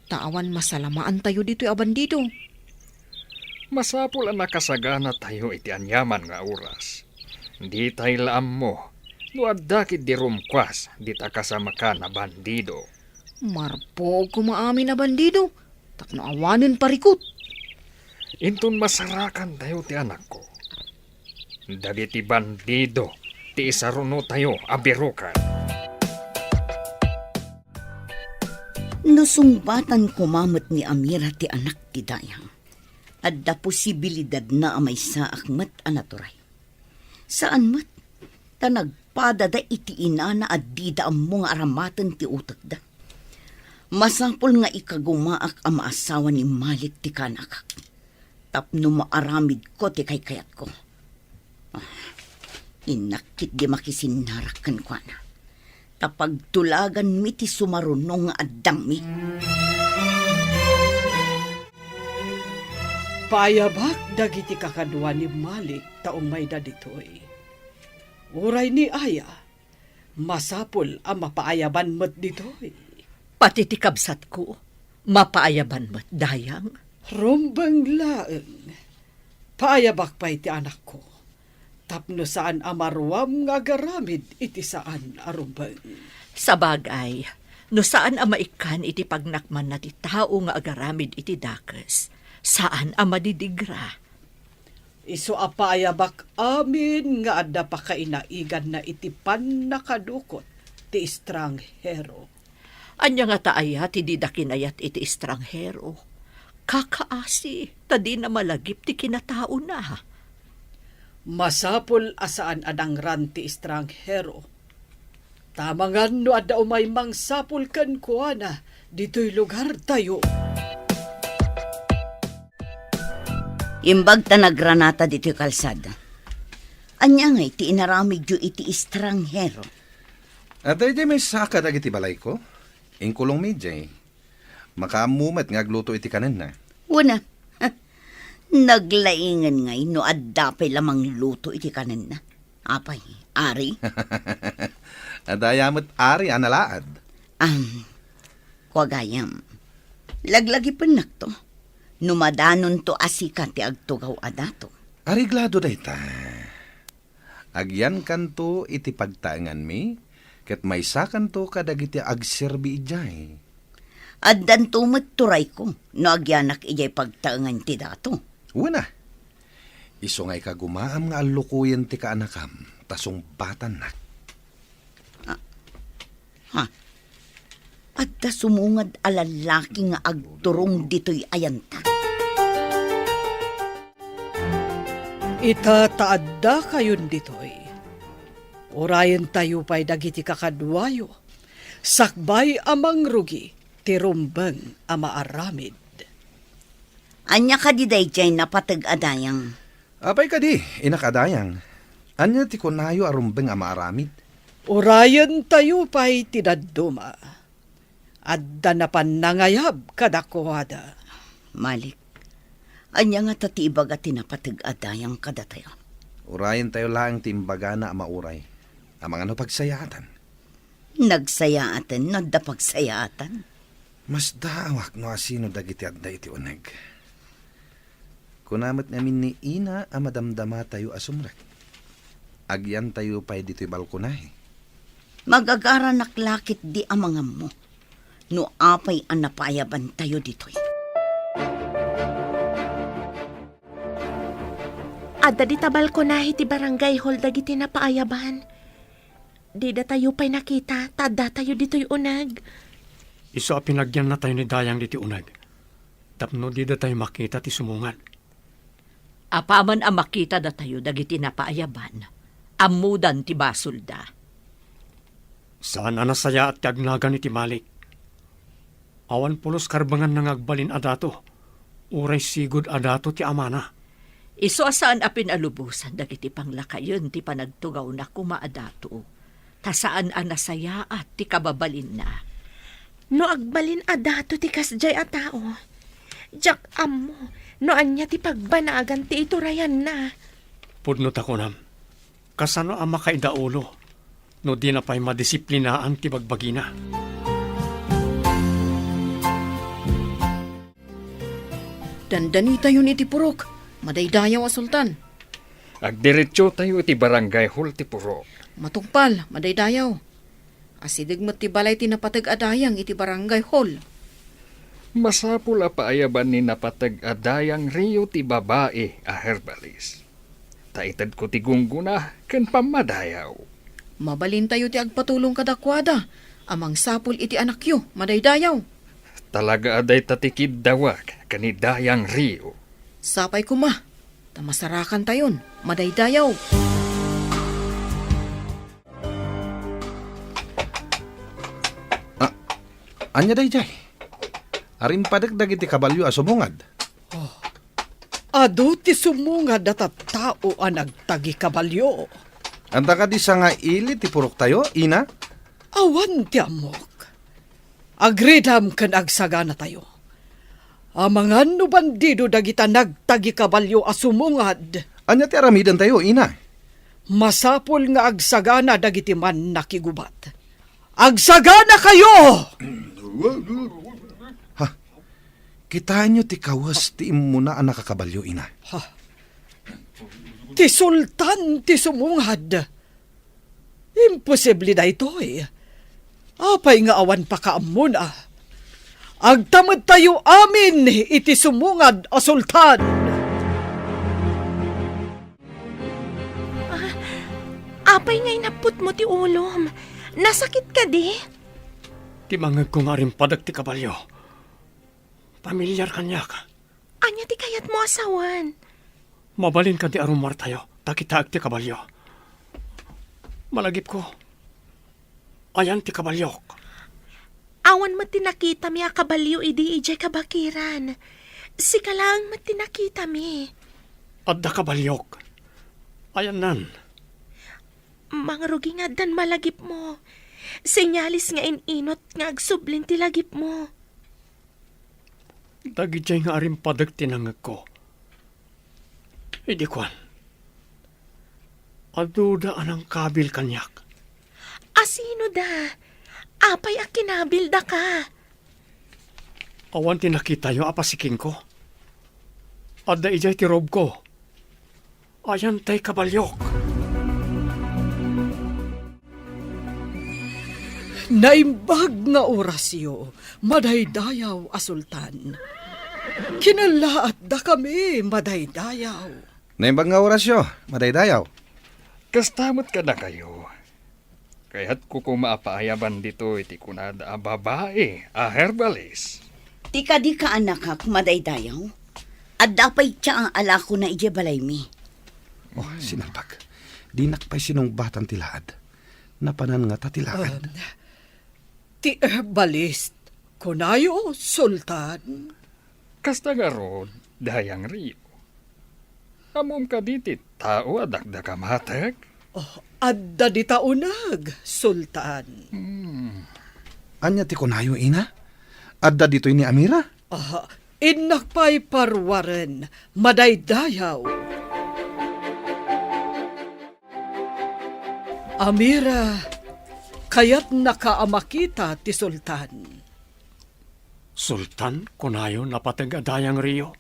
taawan masalamaan tayo dito aban dito. Masapul ang nakasagana tayo iti anyaman nga oras. Di tayo laam mo. Nuadakit di rumkwas, di ta kasama ka na bandido. Marpog kumaamin na bandido. Takno awanin parikot. Intun masarakan tayo ti anak ko. Dagiti bandido, ti isaruno tayo abirukan. Nasungbatan kumamot ni Amira ti anak ti Dayang. Adda posibilidad na amay sa akmat anaturay. Saan mat? Tanagpadada iti inana at dida ang mga aramatan ti utak da. Masapol nga ikagumaak ang maasawa ni Malik ti kanakak. Tapno maaramid ko ti kay kayat ko. Inakit di makisinarakan ko na. Tapagtulagan mi ti sumarunong nga addang mi. Payabak dagiti kakadwa ni Malik taong may daditoy. Uray ni Aya, masapol ang mapaayaban mo't ditoy. Pati ti kabsat ko, mapaayaban mo't dayang. Rombang laeng, paayabak pa iti anak ko. Tapno saan amarwam nga garamid iti saan arumbang. Sa bagay, no saan ang maikan iti pagnakman na ti tao nga agaramid iti dakes, saan ang madidigra. Iso apayabak amin nga adda pa kainaigan na iti pan nakadukot ti estranghero. Anya nga taaya ti didakinayat iti estranghero. Kakaasi, tadi na malagip ti kinatao na. Masapol asaan adangran ti estranghero. Tamangan no adda umay mangsapol kan kuana dito'y lugar tayo. Imbag ta nagranata dito kalsada. Anya nga iti inaramid yu iti estranghero. At ay may saka dagiti balay ko. Ingkulong medjay. Makamumat nga agluto iti kanan na. Una, naglaingan ngay no addapay lamang luto iti kanan na. Apay, ari? Adayamot ari analaad. Kwagayam. Laglagi panak to. Numadanon to asika ti agtugaw adato. Ariglado day ta. Agyan kanto iti pagtaangan mi, ket may sakan to kadagiti agserbi ijay. Addan tumot turay ko, no agyanak ijay pagtaangan ti dato. Una, iso ngay kagumaam nga alukuyan ti kaanakam, tasong batan nak. Adda sumungad alalaki nga agturong dito'y ayanta. Itataadda kayon ditoy. Urayan tayo pa'y dagiti kakadwayo. sakbay amang rugi, tirumbang ama aramid. Anya ka di dayjay napatag-adayang. Apay ka di, inakadayang. Anya ti kunayo arumbeng ama aramid. Urayan tayo pa'y tinaduma. Adda na panangayab kadakwada. Malik, anya nga tatibag at tinapatag-adayang kadatayo. Urayan tayo lang timbaga na amauray. Amang ano pagsayatan. Nagsayaatan, nadda pagsayaatan. Mas daawak no asino dagiti adda iti uneg. Kunamat namin ni Ina a madamdama tayo asumrek. Agyan tayo pa'y dito'y balkonahe. Magagara naklakit di amangam mo. No apay ang napayaban tayo dito'y. Adda di tabal ko na iti barangay hall dagiti na paayaban. Di da tayo pa'y nakita, tada tayo dito'y unag. Iso a pinagyan na tayo ni Dayang diti unag. Tapno di da tayo makita ti sumungan. Apaman ang makita da tayo dagiti na paayaban. Amudan ti basulda. Saan anasaya at tiagnagan iti Malik? Awan pulos karbangan nang agbalin adato. Uray sigod adato ti amana. Iso asaan a pinalubusan dagiti panglakayon ti panagtugaw na kumaadato. Tasaan a nasaya at ti kababalin na. No agbalin adato ti kasjay a tao. Jak amo, no anya ti pagbanagan ti iturayan na. Pudno takunam. Kasano ang makaidaulo? No di na pa'y madisiplinaan ti bagbagina. Dandanita yun iti purok. Madaydayaw a sultan. Agdiretso tayo iti barangay hall ti Purok. Matungpal, madaydayaw. Asidigmat ti balay ti napatag-adayang iti barangay hall. Masapul a paayaban ni napatag-adayang Rio ti babae a herbalis. Taitad ko ti gungguna ken pamadayaw. Mabalin tayo ti agpatulong kadakwada. Amang sapul iti anakyo, madaydayaw. Talaga aday tatikid dawag kanidayang Rio. Sapay kuma, tamasarakan tayon, madaydayaw. Anya dayjay. Arin padagdag iti kabalyo asumungad. Ado ti sumungad at tao ang nagtagi kabalyo. Anta ka di sa nga ili ti purok tayo, Ina? Awan ti amok. Agridam kan agsagana tayo. Amangan no bandido dagita nagtagi kabalyo asumungad. Anya ti aramidan tayo, Ina? Masapol nga agsagana dagiti man nakigubat. Agsagana kayo! Kitaan nyo ti kawas ti imuna ang nakakabalyo, Ina. Ti sultan ti sumungad. Imposible na ito eh. Apay nga awan pa kaamon ah. Agtamad tayo amin iti sumungad a sultan. Apay ngay naput mo ti ulom. Nasakit ka di? Ti mangag ko nga rin padag ti kabalyo. Pamilyar kanya ka. Anya ti kayat mo asawan. Mabalin ka ti arumar tayo. Takitaag ti kabalyo. Malagip ko. Ayan ti kabalyok. Awan mat tinakita mi akabalyo idi ijay kabakiran. Sika lang mat tinakita mi. Adda kabalyok. Ayan nan. Mga rugi nga dan malagip mo. Senyalis nga inot nga agsublin ti lagip mo. Dagijay nga arim padag tinangag ko. Idi kwan. Aduda anang kabil kanyak. Asino da? Apay a kinabilda ka. Awan tinakita yo apasiking ko. Adda ijay ti rob ko. Ayan tay kabalyok. Naimbag nga orasyo, madaydayaw a sultan. Kinalaat da kami, madaydayaw. Naimbag nga orasyo, madaydayaw. Kastamot ka na kayo. Kaya't ko kumapaayaban dito iti kunada a babae a herbalis. Tika di ka anak ka kumadaydayaw. At dapay siya ang alako na ije balay mi. Oh, sinalpag. Dinak pa'y sinong batang tilaad. Napanan nga tatilaad. Ti herbalist, kunayo, Sultan. Kasta nga ron, dayang Rio. Amom ka diti, tao adakda ka matag. Adda di taunag, Sultan. Anya ti kunayo ina? Adda ditoy ni Amira? Inak pa'y parwaren, madaydayaw. Amira, kaya't nakaamakita ti Sultan. Sultan, kunayo napatagadayang Rio.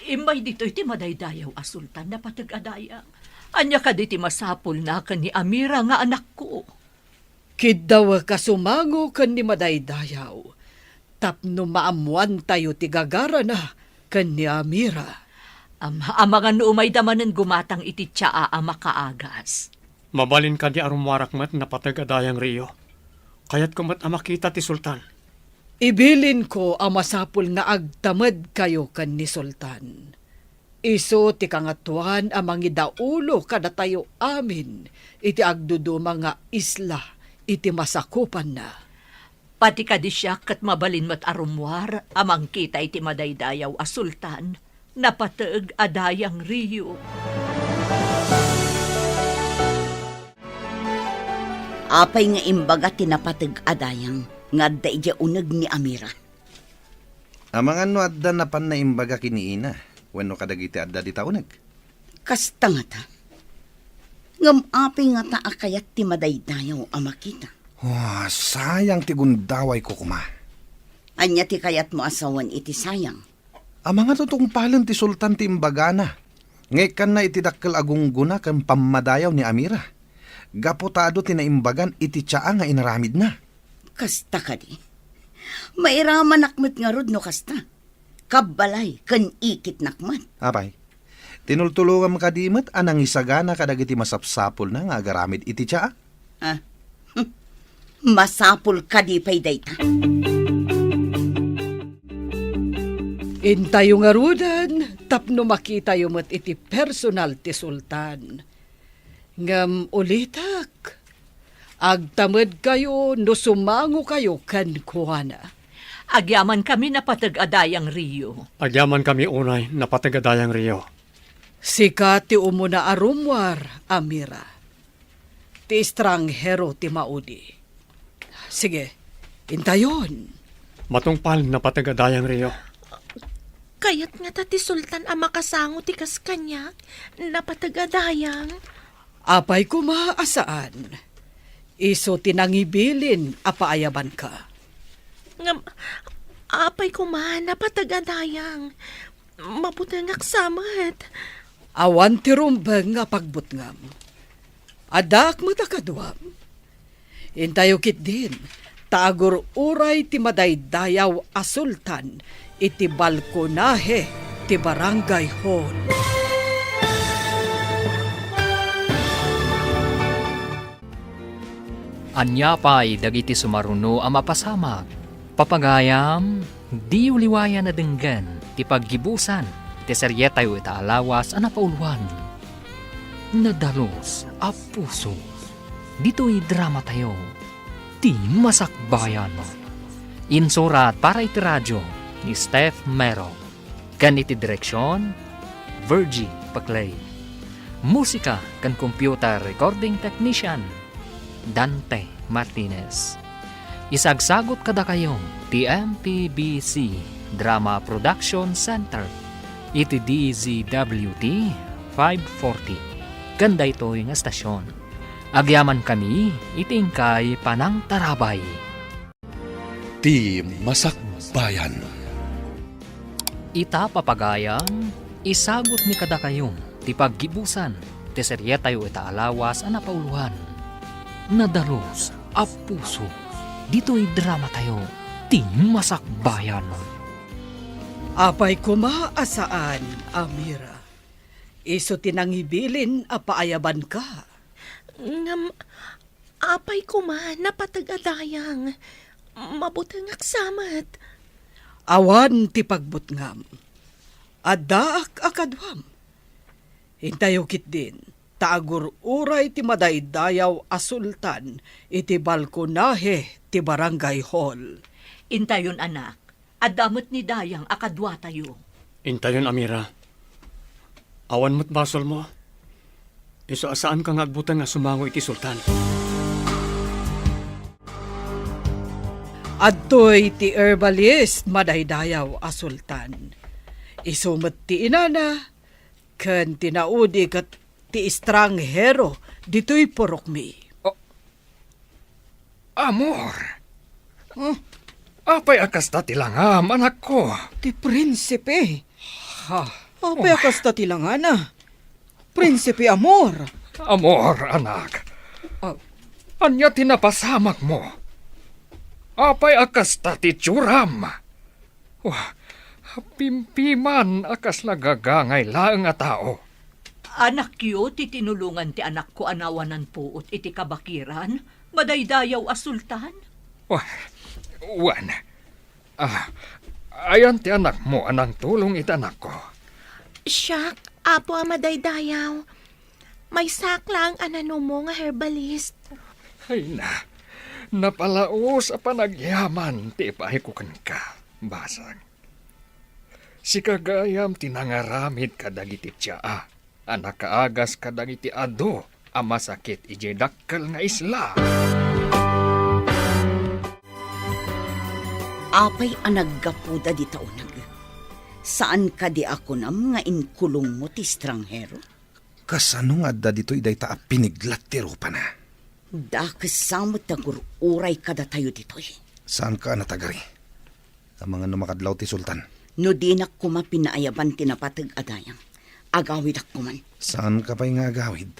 Imay dito iti madaydayaw a sultan na patag-adayang. Anya ka diti masapul na ka ni Amira nga anak ko. Kidaw kasumango kan ni madaydayaw. Tapno maamuan tayo ti gagara na kan ni Amira. Ang mga nuumay damanan gumatang iti tsaa a makaagas. Mabalin ka di arumwarak mat napatagadayang Rio. Kaya't kumat amakita ti Sultan. Ibilin ko ang masapul nga agtamad kayo kan ni Sultan. Iso ti kangatuan amang idaulo kada tayo amin iti agdudu mga isla iti masakupan na. Pati ka di siya kat mabalin mat arumwar amang kita iti madaydayaw a sultan na patag adayang Rio. Apay nga imbaga tinapatag adayang nga da ija uneg ni Amira. Amang ano adda na pan na imbaga kini ina. Wenno kadagiti adda di taunag. Kasta nga ta. Ngam apay nga ta akayat ti madaydayaw a makita. Sayang ti gundaway ko kuma. Anya ti kayat mo asawan iti sayang. Ang mga tutong palan ti Sultan ti imbaga na. Ngayon na iti dakkel agungguna kan pamadayaw ni Amira. Gaputado ti naimbagan iti tsaa nga inaramid na. Kasta ka di. Mairaman nakmat nga rod no kasta. Kabalay kan ikit nakmat. Apay, tinultulungan ka di mat anang isagana kadagiti masapsapol na nga agaramid iti tsaa. Masapul ka di pay dayta. Intayo nga rudan, tapno makita yung mat iti personal ti Sultan. Ngam ulitak, agtamad kayo no sumango kayo kan kuwana. Agyaman kami na patag-adayang Rio. Agyaman kami unay napatagadayang Rio. Sika ti umuna arumwar, Amira. Ti estranghero ti maudi. Sige, intayon. Matungpal napatagadayang Rio. Kayat nga ta ti Sultan ang makasango ti kaskanya, napatagadayang. Apay ko maasaan. Iso tinangibilin apaayaban ka. Ngam, apay ko man, napatagadayang. Mabutang aksamat. Awan ti rumbeng nga pagbutngam. Adak matakadwam. Intayo kit din, tagur uray ti madaydayaw a sultan, iti balkonahe ti barangay hall. Anya pa'y dagiti sumaruno ang mapasamag. Papagayam, di uliwayan na denggan, ti paggibusan, ti seryetayo ita alawas ang napauluan. Nadalos a puso, dito'y drama tayo, ti masakbayan. Insurat para iti radyo ni Steph Mero. Kan iti direksyon, Virgie Paclay. Musika kan computer recording technician, Dante Martinez. Isagsagot kada kayong TMPBC Drama Production Center. Iti DZWT 540. Ganda ito'y nga stasyon. Agyaman kami, itingkay panang tarabay. Ti Masakbayan. Ita papagayam, isagot ni kada kayong ti paggibusan, ti seryetayo ita alawas ang napauluhan. Nadalos a puso, dito'y drama tayo, ti masakbayan. Apay ko maasaan, Amira. Iso tinangibilin apaayaban ka. Ngam, apay ko man, napatagadayang. Mabutang aksamat. Awan ti pagbutngam. Adaak akadwam. Intayo kit din, Taagur uray ti madaydayaw a sultan iti balkonahe ti barangay hall. Intayon anak, adamot ni Dayang akadwa tayo. Intayon, Amira. Awan mo't basol mo. Iso asaan kang agbutan nga sumango iti sultan. Adtoy ti herbalist madaydayaw a sultan. Isumet ti inana, ken tinaudi kat ti estranghero dito'y porokmi. Amor! Apay akas ta tilangam, anak ko. Ti prinsipe. Ha, Apay akas ta tilangana. Prinsipe Amor. Amor, anak. Anya tinapasamak mo. Apay akas ta ti tsuram. Wah, pimpiman akas nagagangay laeng nga tao. Anak yo, ti tinulungan ti anak ko anawanan puot iti kabakiran, madaydayaw a sultan. Wah, wan. Ayan ti anak mo, anang tulong iti anak ko. Siyak, apo amadaydayaw. May saklang anano mo nga herbalist. Ay na, napalaos a panagyaman ti ipahikukan ka, basag. Si kagayam tinangaramid kadagiti tsaa, anak kaagas kadagiti ado, ang masakit ije dakkel nga isla. Apay anaggapuda di taunag. Saan ka di ako nam nga inkulong mo ti estranghero? Kasano nga adda dito'y day ta piniglat ti rupa na. Dakasamot tagur uray kada tayo dito'y. Saan ka natagari? Ang mga numakadlaw ti sultan. No di na kuma pinaayaban tinapatag adayang. Agawid ako man. Saan ka pa'y nga agawid?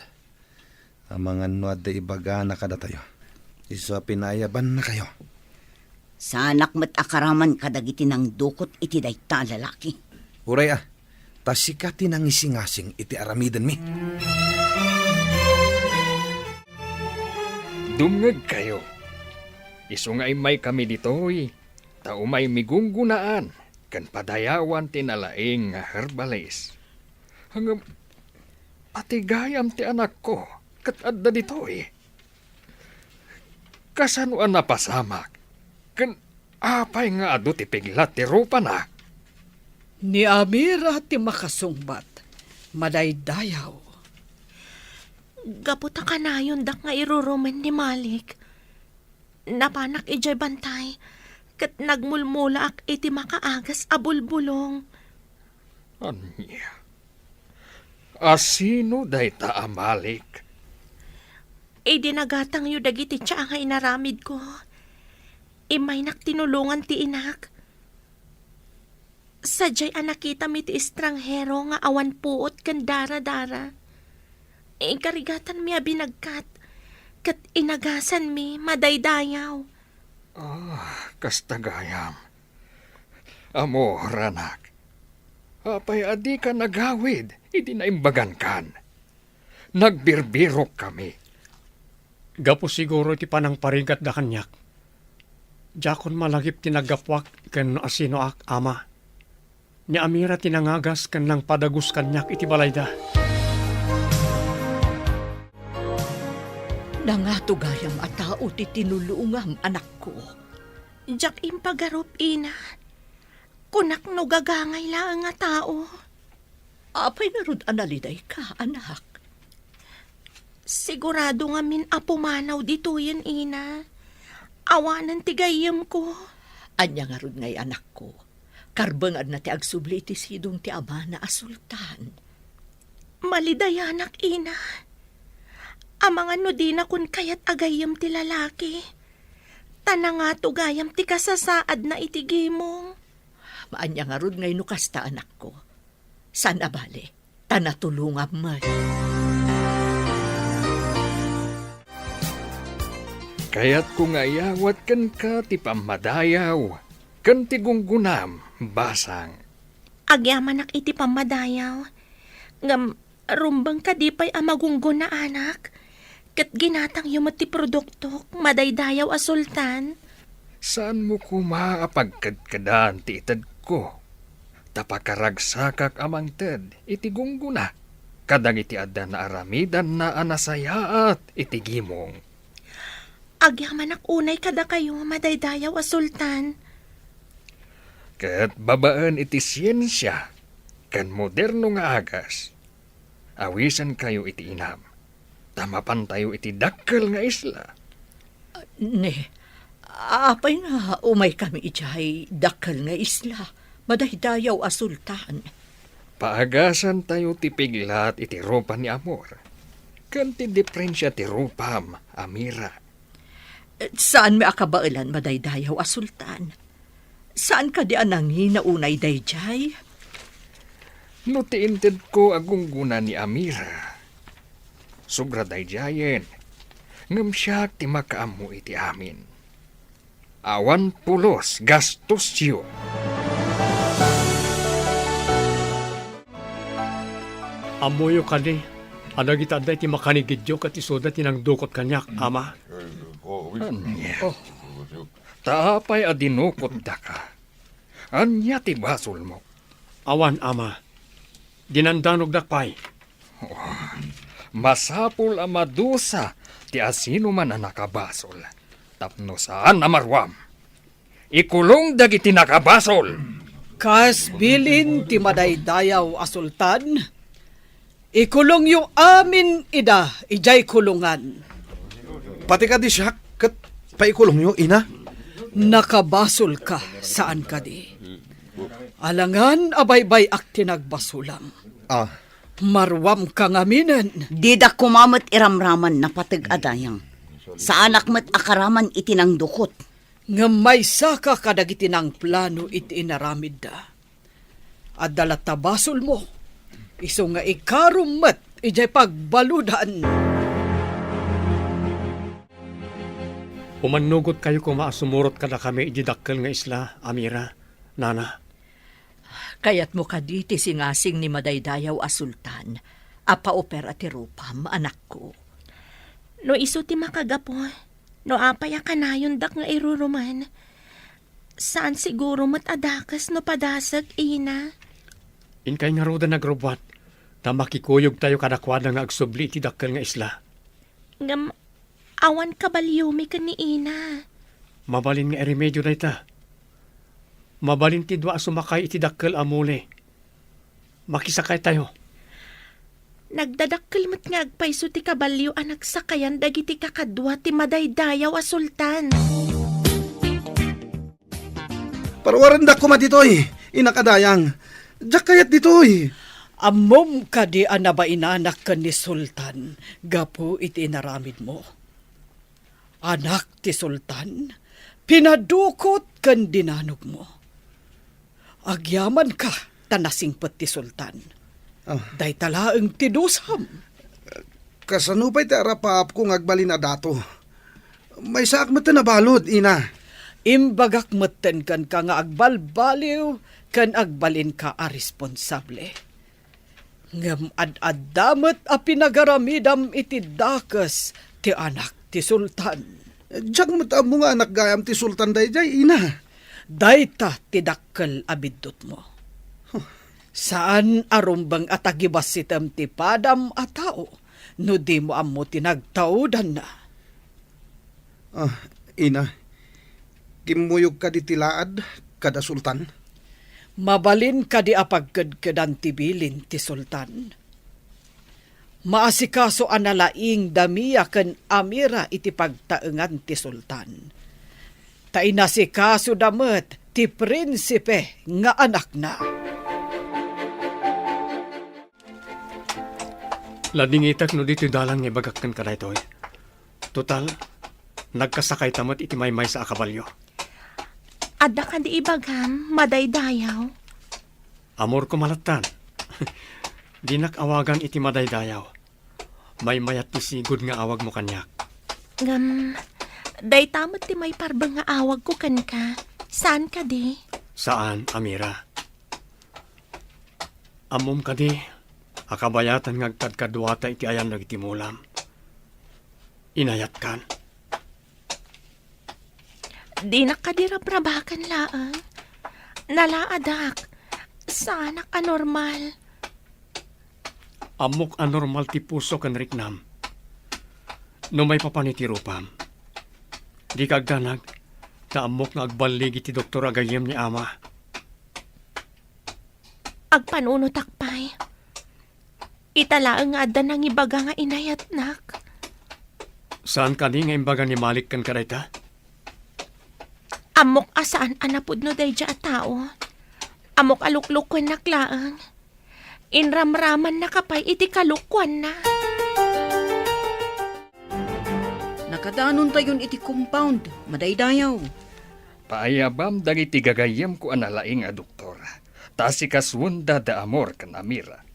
Ang mga nuad da ibaga na kada tayo. Isa pinayaban na kayo. Sa anak mat akaraman kadagiti ng dukot iti dayta lalaki. Uray tasikati ng isingasing iti aramidan mi. Dumngeg kayo. Isungay may kami ditoy, tao may migunggunaan, kan padayawan tinalaing nga herbalist. Hanggang atigayam ti anak ko, kat adda ditoy. Kasanuan na pasamak, kan apay nga ado ti piglat ti rupa na. Ni Amira ti makasungbat, madaydayaw. Gaputa ka na yun dak nga irurumen ni Malik. Napanak ijay bantay. Kat nagmulmula ak iti makaagas abulbulong. Anya? Asino day ta amalik? Dinagatang yu dagiti tiya nga inaramid ko. Imay tinulungan ti inak. Sadyay anakita mi ti estranghero nga awan puot kan dara-dara. Karigatan mi binagkat. Kat inagasan mi madaydayaw. Kastagayam. Amor, anak. Apay adi ka nagawid, iti naimbagan kan. Nagbirbirok kami. Gapo siguro iti panang parigat da kanyak. Jakon malagip tinagapwak ken asino ak ama. Ni Amira tinangagas ken lang padagus kanyak iti balayda. Nangatugayam a tao ti tinulungam anak ko. Jak impagarup ina. Kunak no gagangay lang nga tao. Apay narud analiday ka, anak. Sigurado nga min apumanaw dito yan ina. Awanan tigayam ko. Anya nga rod ngay anak ko. Karbangad na ti agsubli ti sidong ti ama na asultan. Malidayanak ina. Amang ano di na kun kayat agayam ti lalaki. Tanang nga tugayam ti kasasaad na itigimong. Maanya nga rod ngay nukasta anak ko. San abali, tanatulungam man. Kaya't kung ayawat kan ka ti pamadayaw, kan ti gunggunam, basang. Agyaman iti pamadayaw. Ngam rumbang kadipay amagunggo na anak. Kat ginatang yung ti produkto, madaydayaw a sultan. Saan mo kumaapagkadkadaan ti itad ko? Tapakaragsakak amang ted, iti gungguna. kadagiti adda na aramidan na anasayaat itigimong. Agyaman unay kada kayo, madaydayaw a sultan. Kat babaan iti siyensya, kan moderno nga agas. Awisan kayo iti inam. Tamapan tayo iti dakkel nga isla. Ne, apay nga umay kami ijay dakkel nga isla. Madaydayaw a sultan. Paagasan tayo ti piglat iti rupa ni Amor. Kan ti diferensya ti rupam, Amira. Saan may akabailan madaydayaw a sultan? Saan ka di anangin na unay dayjay? No tiinted ko agunggunan ni Amira. Sobra dayjayen. Ngam siya ti makaamu iti amin. Awan pulos gastos yun. Amoyo kani, adagita aday ti makanigidyo kat isoda tinang dukot kanyak, ama. Anya. Taapay adinukot da ka. Anya ti basol mo. Awan, ama. Dinandanog dakpay. Masapul ang madusa ti asino man ang nakabasol. Tapno saan amarwam. Ikulong dagiti nakabasol. Kas bilin ti madaydayaw a sultan, ikulong yung amin ida, ijay kulungan. Pati ka di siya, kat paikulong nyo, ina. Nakabasol ka, saan ka di? Alangan abaybay ak tinagbasulam. Ah, Marwam ka ngaminan. Di da kumamot iramraman na patag adayang. Sa anak mo't akaraman itinang dukot. Nga may saka kadagiti ng plano iti inaramid da. At dalatabasol mo, iso nga ikarumat, ijay pagbaludan. Umanugot kayo kung maasumurot kada kami ididakkel nga isla, Amira, Nana. Kayat mo ka di ti singasing ni madaydayaw a sultan. Apa-opera ti rupam, anak ko. No iso ti makagapo, no apaya kanayon dak nga iruruman. Saan siguro matadakas no padasag, ina? Inkay nga roda nagrobwat, na makikuyog tayo kadakwada nga agsubli ti dakkel nga isla. Ngam, awan kabalyumi ka ni ina. Mabalin nga remedyo na ita. Mabalin ti dwa sumakay iti dakkel amule. Makisakay tayo. Nagdadakkel mo't nga agpayso ti kabalyo anak sakayan dagiti kakadwa ti madaydayaw a sultan. Parwaran da kuma ditoy, inakadayang. Diyak kayat ditoy. Amom ka di anaba inanak ka ni sultan, gapu iti inaramid mo. Anak ti sultan, pinadukot kan dinanog mo. Agyaman ka, tanasingpet ti sultan. Ah. Day talaang tidusam. Kasanupay ti arapap kung agbalin na dato. May saak mo na balod, ina. Imbagak maten kan ka nga agbalbaliw, kan agbalin ka a responsable. Ngam ad-adamat a pinagaramidam iti dakas ti anak ti sultan. Diyak mo nga anak gayam ti sultan dayjay, ina. Dayta ti dakkel abidot mo. Saan arumbang atagibas sitam ti padam a tao, no di mo ammo tinagtaudan na. Ah, ina. Kimuyog ka di tilaad, kada sultan. Mabalin ka di apagkadkadan ti bilin ti sultan. Maasikaso analaing damiya ken Amira iti pagtaengan ti sultan. Tainasikaso damet ti prinsipe nga anak na. Ladingitak no dito dalang nga bagakkan ka na ito. Total, nagkasakay tamat iti maymay sa akabalyo. Adda ka di ibagam, madaydayaw. Amor ko malatan. Di nakawagan iti madaydayaw. May mayat ti sigod nga awag mo kanyak. Ngam, day tamot ti may parbang nga awag ko kan ka. Saan ka di? Saan, Amira? Amom ka di. Akabayatan nga agkadkadwata iti ayan iti mulam. Inayat kan. Di nakadirabrabakan laang. Nalaadak. Sana ka normal. Amok anormal ti puso kan riknam. No may papanitiropam. Di kagdanag, ta amok nga agbaligi ti doktor agayem ni ama. Agpanuno takpay. Italaang nga da nang ibaga nga inayat nak. Saan ka di nga imbaga ni Malik kan karayta? Amok asaan anapod no day dya tao. Amok aluklukwan naklaang. Inramraman na kapay iti kalukwan na. Nakadanon tayon iti compound, madaydayaw. Paayabam dagiti gagayem ko analaing a doktor. Tasi kaswunda da amor kan Amira.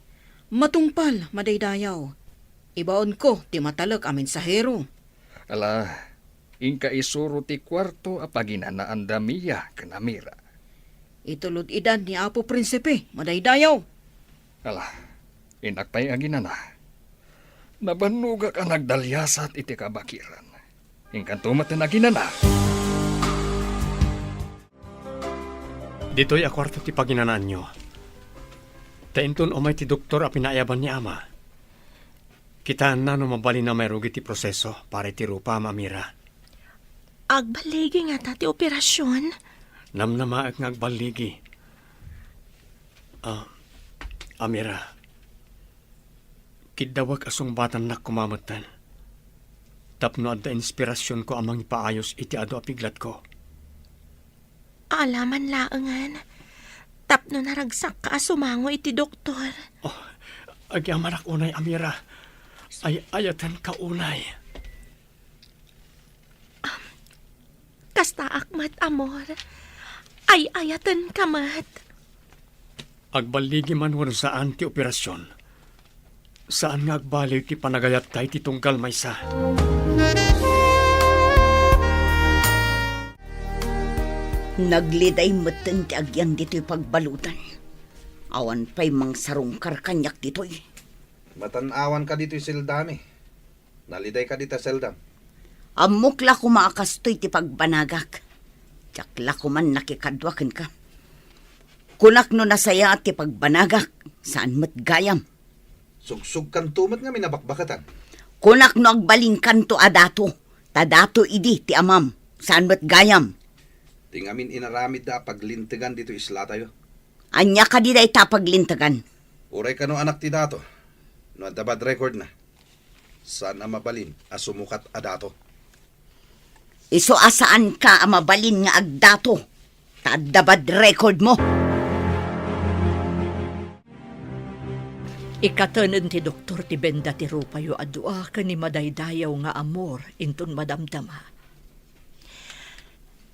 Matungpal, madaydayaw. Ibaon ko, ti matalag amin sa hero. Ala, inka isuro ti kwarto a paginanaan damiya kan Amira. Itulod idan ni Apo Prinsipe, madaydayaw. Ala, inakpay aginana. Nabanuga ka nagdalyasat iti kabakiran. Ingkantumat na aginana. Dito'y akwarto ti paginanaan nyo. Tainton umay ti doktor a pinaayaban ni ama. Kitaan na no mabali na may rugi ti proseso para ti rupa mamira. Agbaligi nga ta ti operasyon. Namnamaak nga agbaligi. Amira, kidawag asong batan na kumamatan. Tapno adda inspirasyon ko amang ipaayos iti ado apiglat ko. Alaman laangan. Tapno naragsak ka sumango iti doktor. Agyamanak unay, Amira. Ay ayatan ka unay. Kasta akmat amor. Ay ayatan kamat. Agbaligi man wano saan ti operasyon. Saan nga agbaliw ti panagayat tayo ti tunggal maysa. Nagliday meten ti agyan dito'y pagbalutan. Awan pa'y mang sarungkar kanyak dito'y. Matanawan ka dito'y seldami. Naliday ka dito seldam. Amok la kumakastoy ti pagbanagak. Tsak la kuman nakikadwakan ka. Kunak no nasaya at ti pagbanagak. Saan mat gayam? Sugsug kan tumat nga minabakbakatan. Kunak no agbalin kanto adato. Tadato idi ti amam. Saan mat gayam? Tingamin inaramid da paglintigan dito isla tayo. Anya ka di da itapaglintagan. Uray ka no anak ti dato. No adda bad record na. Saan ang mabalin asumukat adato? Iso asaan ka ang mabalin nga agdato? Tadabad record mo. Ikatanen ti doktor ti benda ti rupayo adua ka ni madaydayaw nga amor inton madamdama.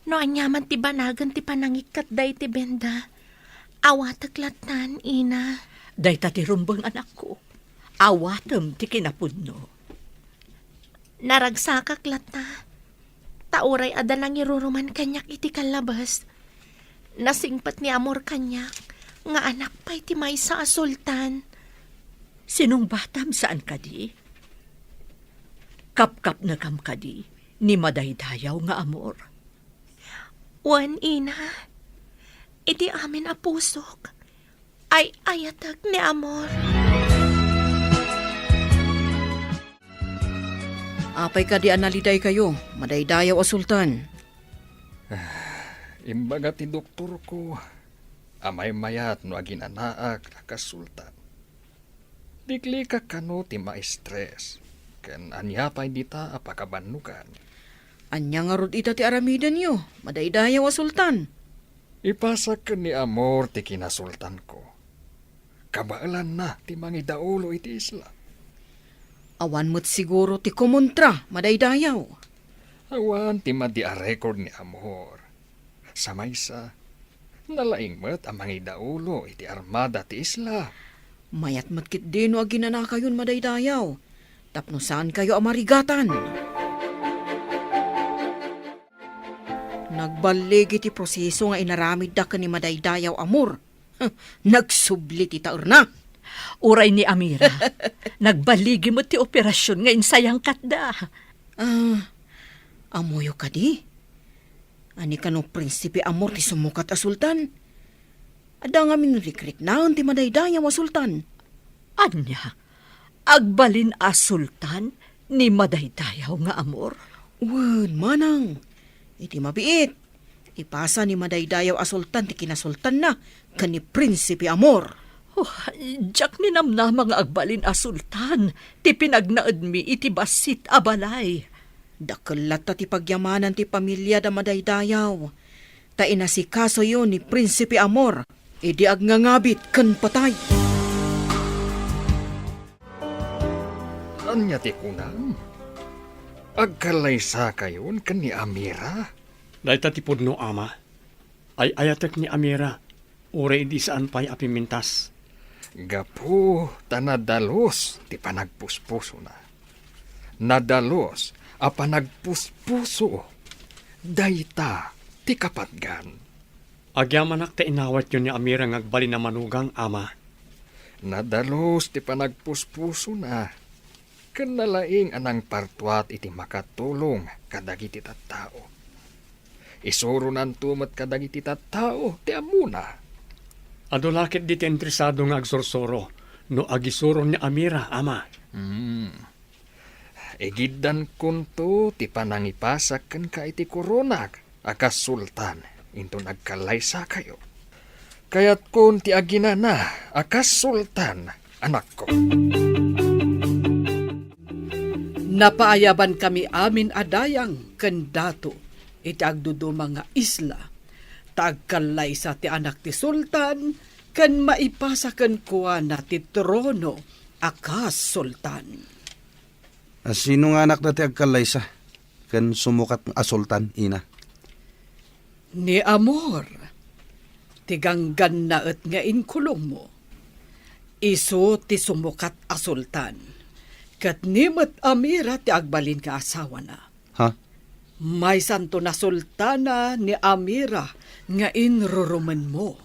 No anyaman ti banagan ti panangikat day ti benda. Awataklatan, ina. Day ta ti rumbang anak ko. Awatem ti kinapudno. Naragsakak lata. Tauray ada nang iruruman kanyak iti kalabas. Nasingpat ni amor kanyak. Nga anak pa'y ti may sa asultan. Sinong batam saan ka di? Kap-kap na kam ka di, ni madaydayaw nga amor. Wan, ina. Iti amin a pusok. Ay ayatag ni amor. Apay ka di analiday kayo, madaydayaw a sultan. Imbaga ti doktor ko. Amay mayat no aginanaak akasultan. Dikli ka kano ti ma-stress. Ken anya pa'y dita apakabanukan. Anya nga rod ita ti aramidan yo, madaydayaw a sultan. Ipasak ka ni amor ti kinasultan ko. Kabaalan na ti mangidaulo iti isla. Awan mo't siguro ti kumontra, madaydayaw. Awan ti madi a record ni amor. Sa maysa, nalaing met ang mangidaulo iti armada ti isla. Mayat matkit din o aginana kayon madaydayaw. Tapno saan kayo amarigatan? Nagbaligi ti proseso nga inaramid da ka ni madaydayaw amor. Nagsubli ti taor na. Uray ni Amira, nagbaligi mo ti operasyon nga insayang katda. Amoyo ka di? Ani ka no prinsipe amor ti sumukat a sultan? Ada nga minrikrik naon ti madaydayaw a sultan. Anya, Agbalin a sultan ni madaydayaw nga amor. Wen, manang. Iti mabiit. Ipasa ni madaydayaw a sultan ti kinasultan na kan ni Prinsipe Amor. Oh, jak ni namnama nga agbalin a sultan, ti pinagnaed mi iti basit a balay. Dakelat ta ti pagyamanan ti pamilya da madaydayaw. Ta inasikaso yun ni Prinsipe Amor. Idi agnangabit ken patay. Anya ti kunang? Agkalaysa kayon kan ni Amira? Dahil tatipod no ama, ay ayatek ni Amira, ure hindi saan pa'y apimintas. Gapu, tanadalos, ti panagpuspuso na. Nadalos, a panagpuspuso. Dayta, ti kapatgan. Agyamanak ta inawat yun ni Amira ngagbali na manugang ama. Nadalos, ti panagpuspuso na. Kanalaing anang partwat iti makatulong kadagiti tattao. Isuro nan tumat kadagiti tattao, ti amuna. Adulakit di ti interesado nga agsorsoro, no agisuro ni Amira, ama. Egiddan kunto ti panangipasak ken ka iti koronak akas sultan into nagkalaysa kayo. Kayat kun ti aginana akas sultan anak ko. Napaayaban kami amin adayang kandato iti agduduma nga isla. Tagkalay sa ti anak ti sultan kan maipasa ken kuana ti trono akas sultan. Sino nga anak na ti agkalaysa? Kan sumukat nga sultan, ina. Ni Amor, tiganggan na et nga inkulong mo. Iso ti sumukat a sultan. Kat nimet Amira ti agbalin ka asawa na. Ha? May santo na sultana ni Amira nga inruruman mo.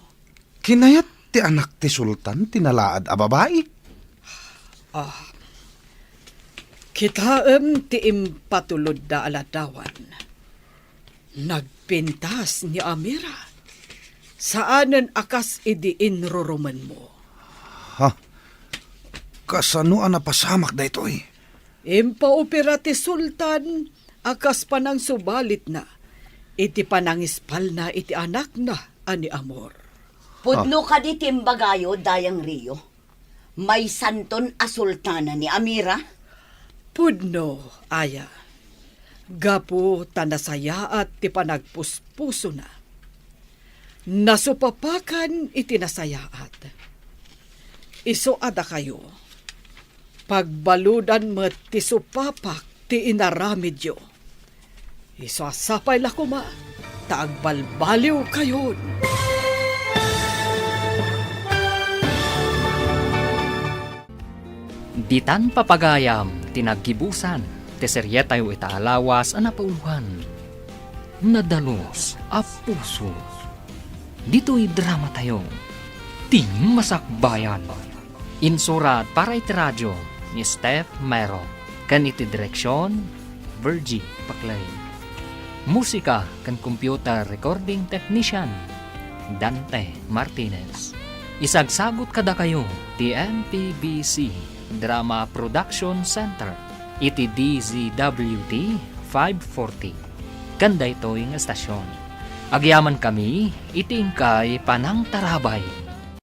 Kinayat ti anak ti sultan tinalaad a babae. Kitaem ti impatulod da aladawan. Nagpintas ni Amira. Saanen akas idi inruruman mo. Ha? Kasano ang napasamak da ito eh? Impaopera ti sultan akas panang subalit na. Iti panangispal na iti anak na ani Amor. Pudno ka di timbagayo, dayang Rio. May santon a sultana ni Amira. Pudno, aya. Gapu tanasaya at ti panagpuspuso na. Nasupapakan iti nasayaat. Iso ada kayo. Pagbaludan mo ti supapak ti inaramidyo. Iso asapay lakuma, taagbalbaliw kayon. Ditan papagayam, tinaggibusan, ti seryetayo itaalawas ang napauluhan. Nadalos a puso. Dito'y drama tayo. Ting Masakbayan. Insurat para iti radyo ni Steph Mero. Kan iti direksyon, Virgie Paclay. Musika kan computer recording technician, Dante Martinez. Isagsagot kada kayo, ti MPBC Drama Production Center, iti DZWT 540. Kanda ito yung estasyon. Agyaman kami, iti ingkay panang tarabay.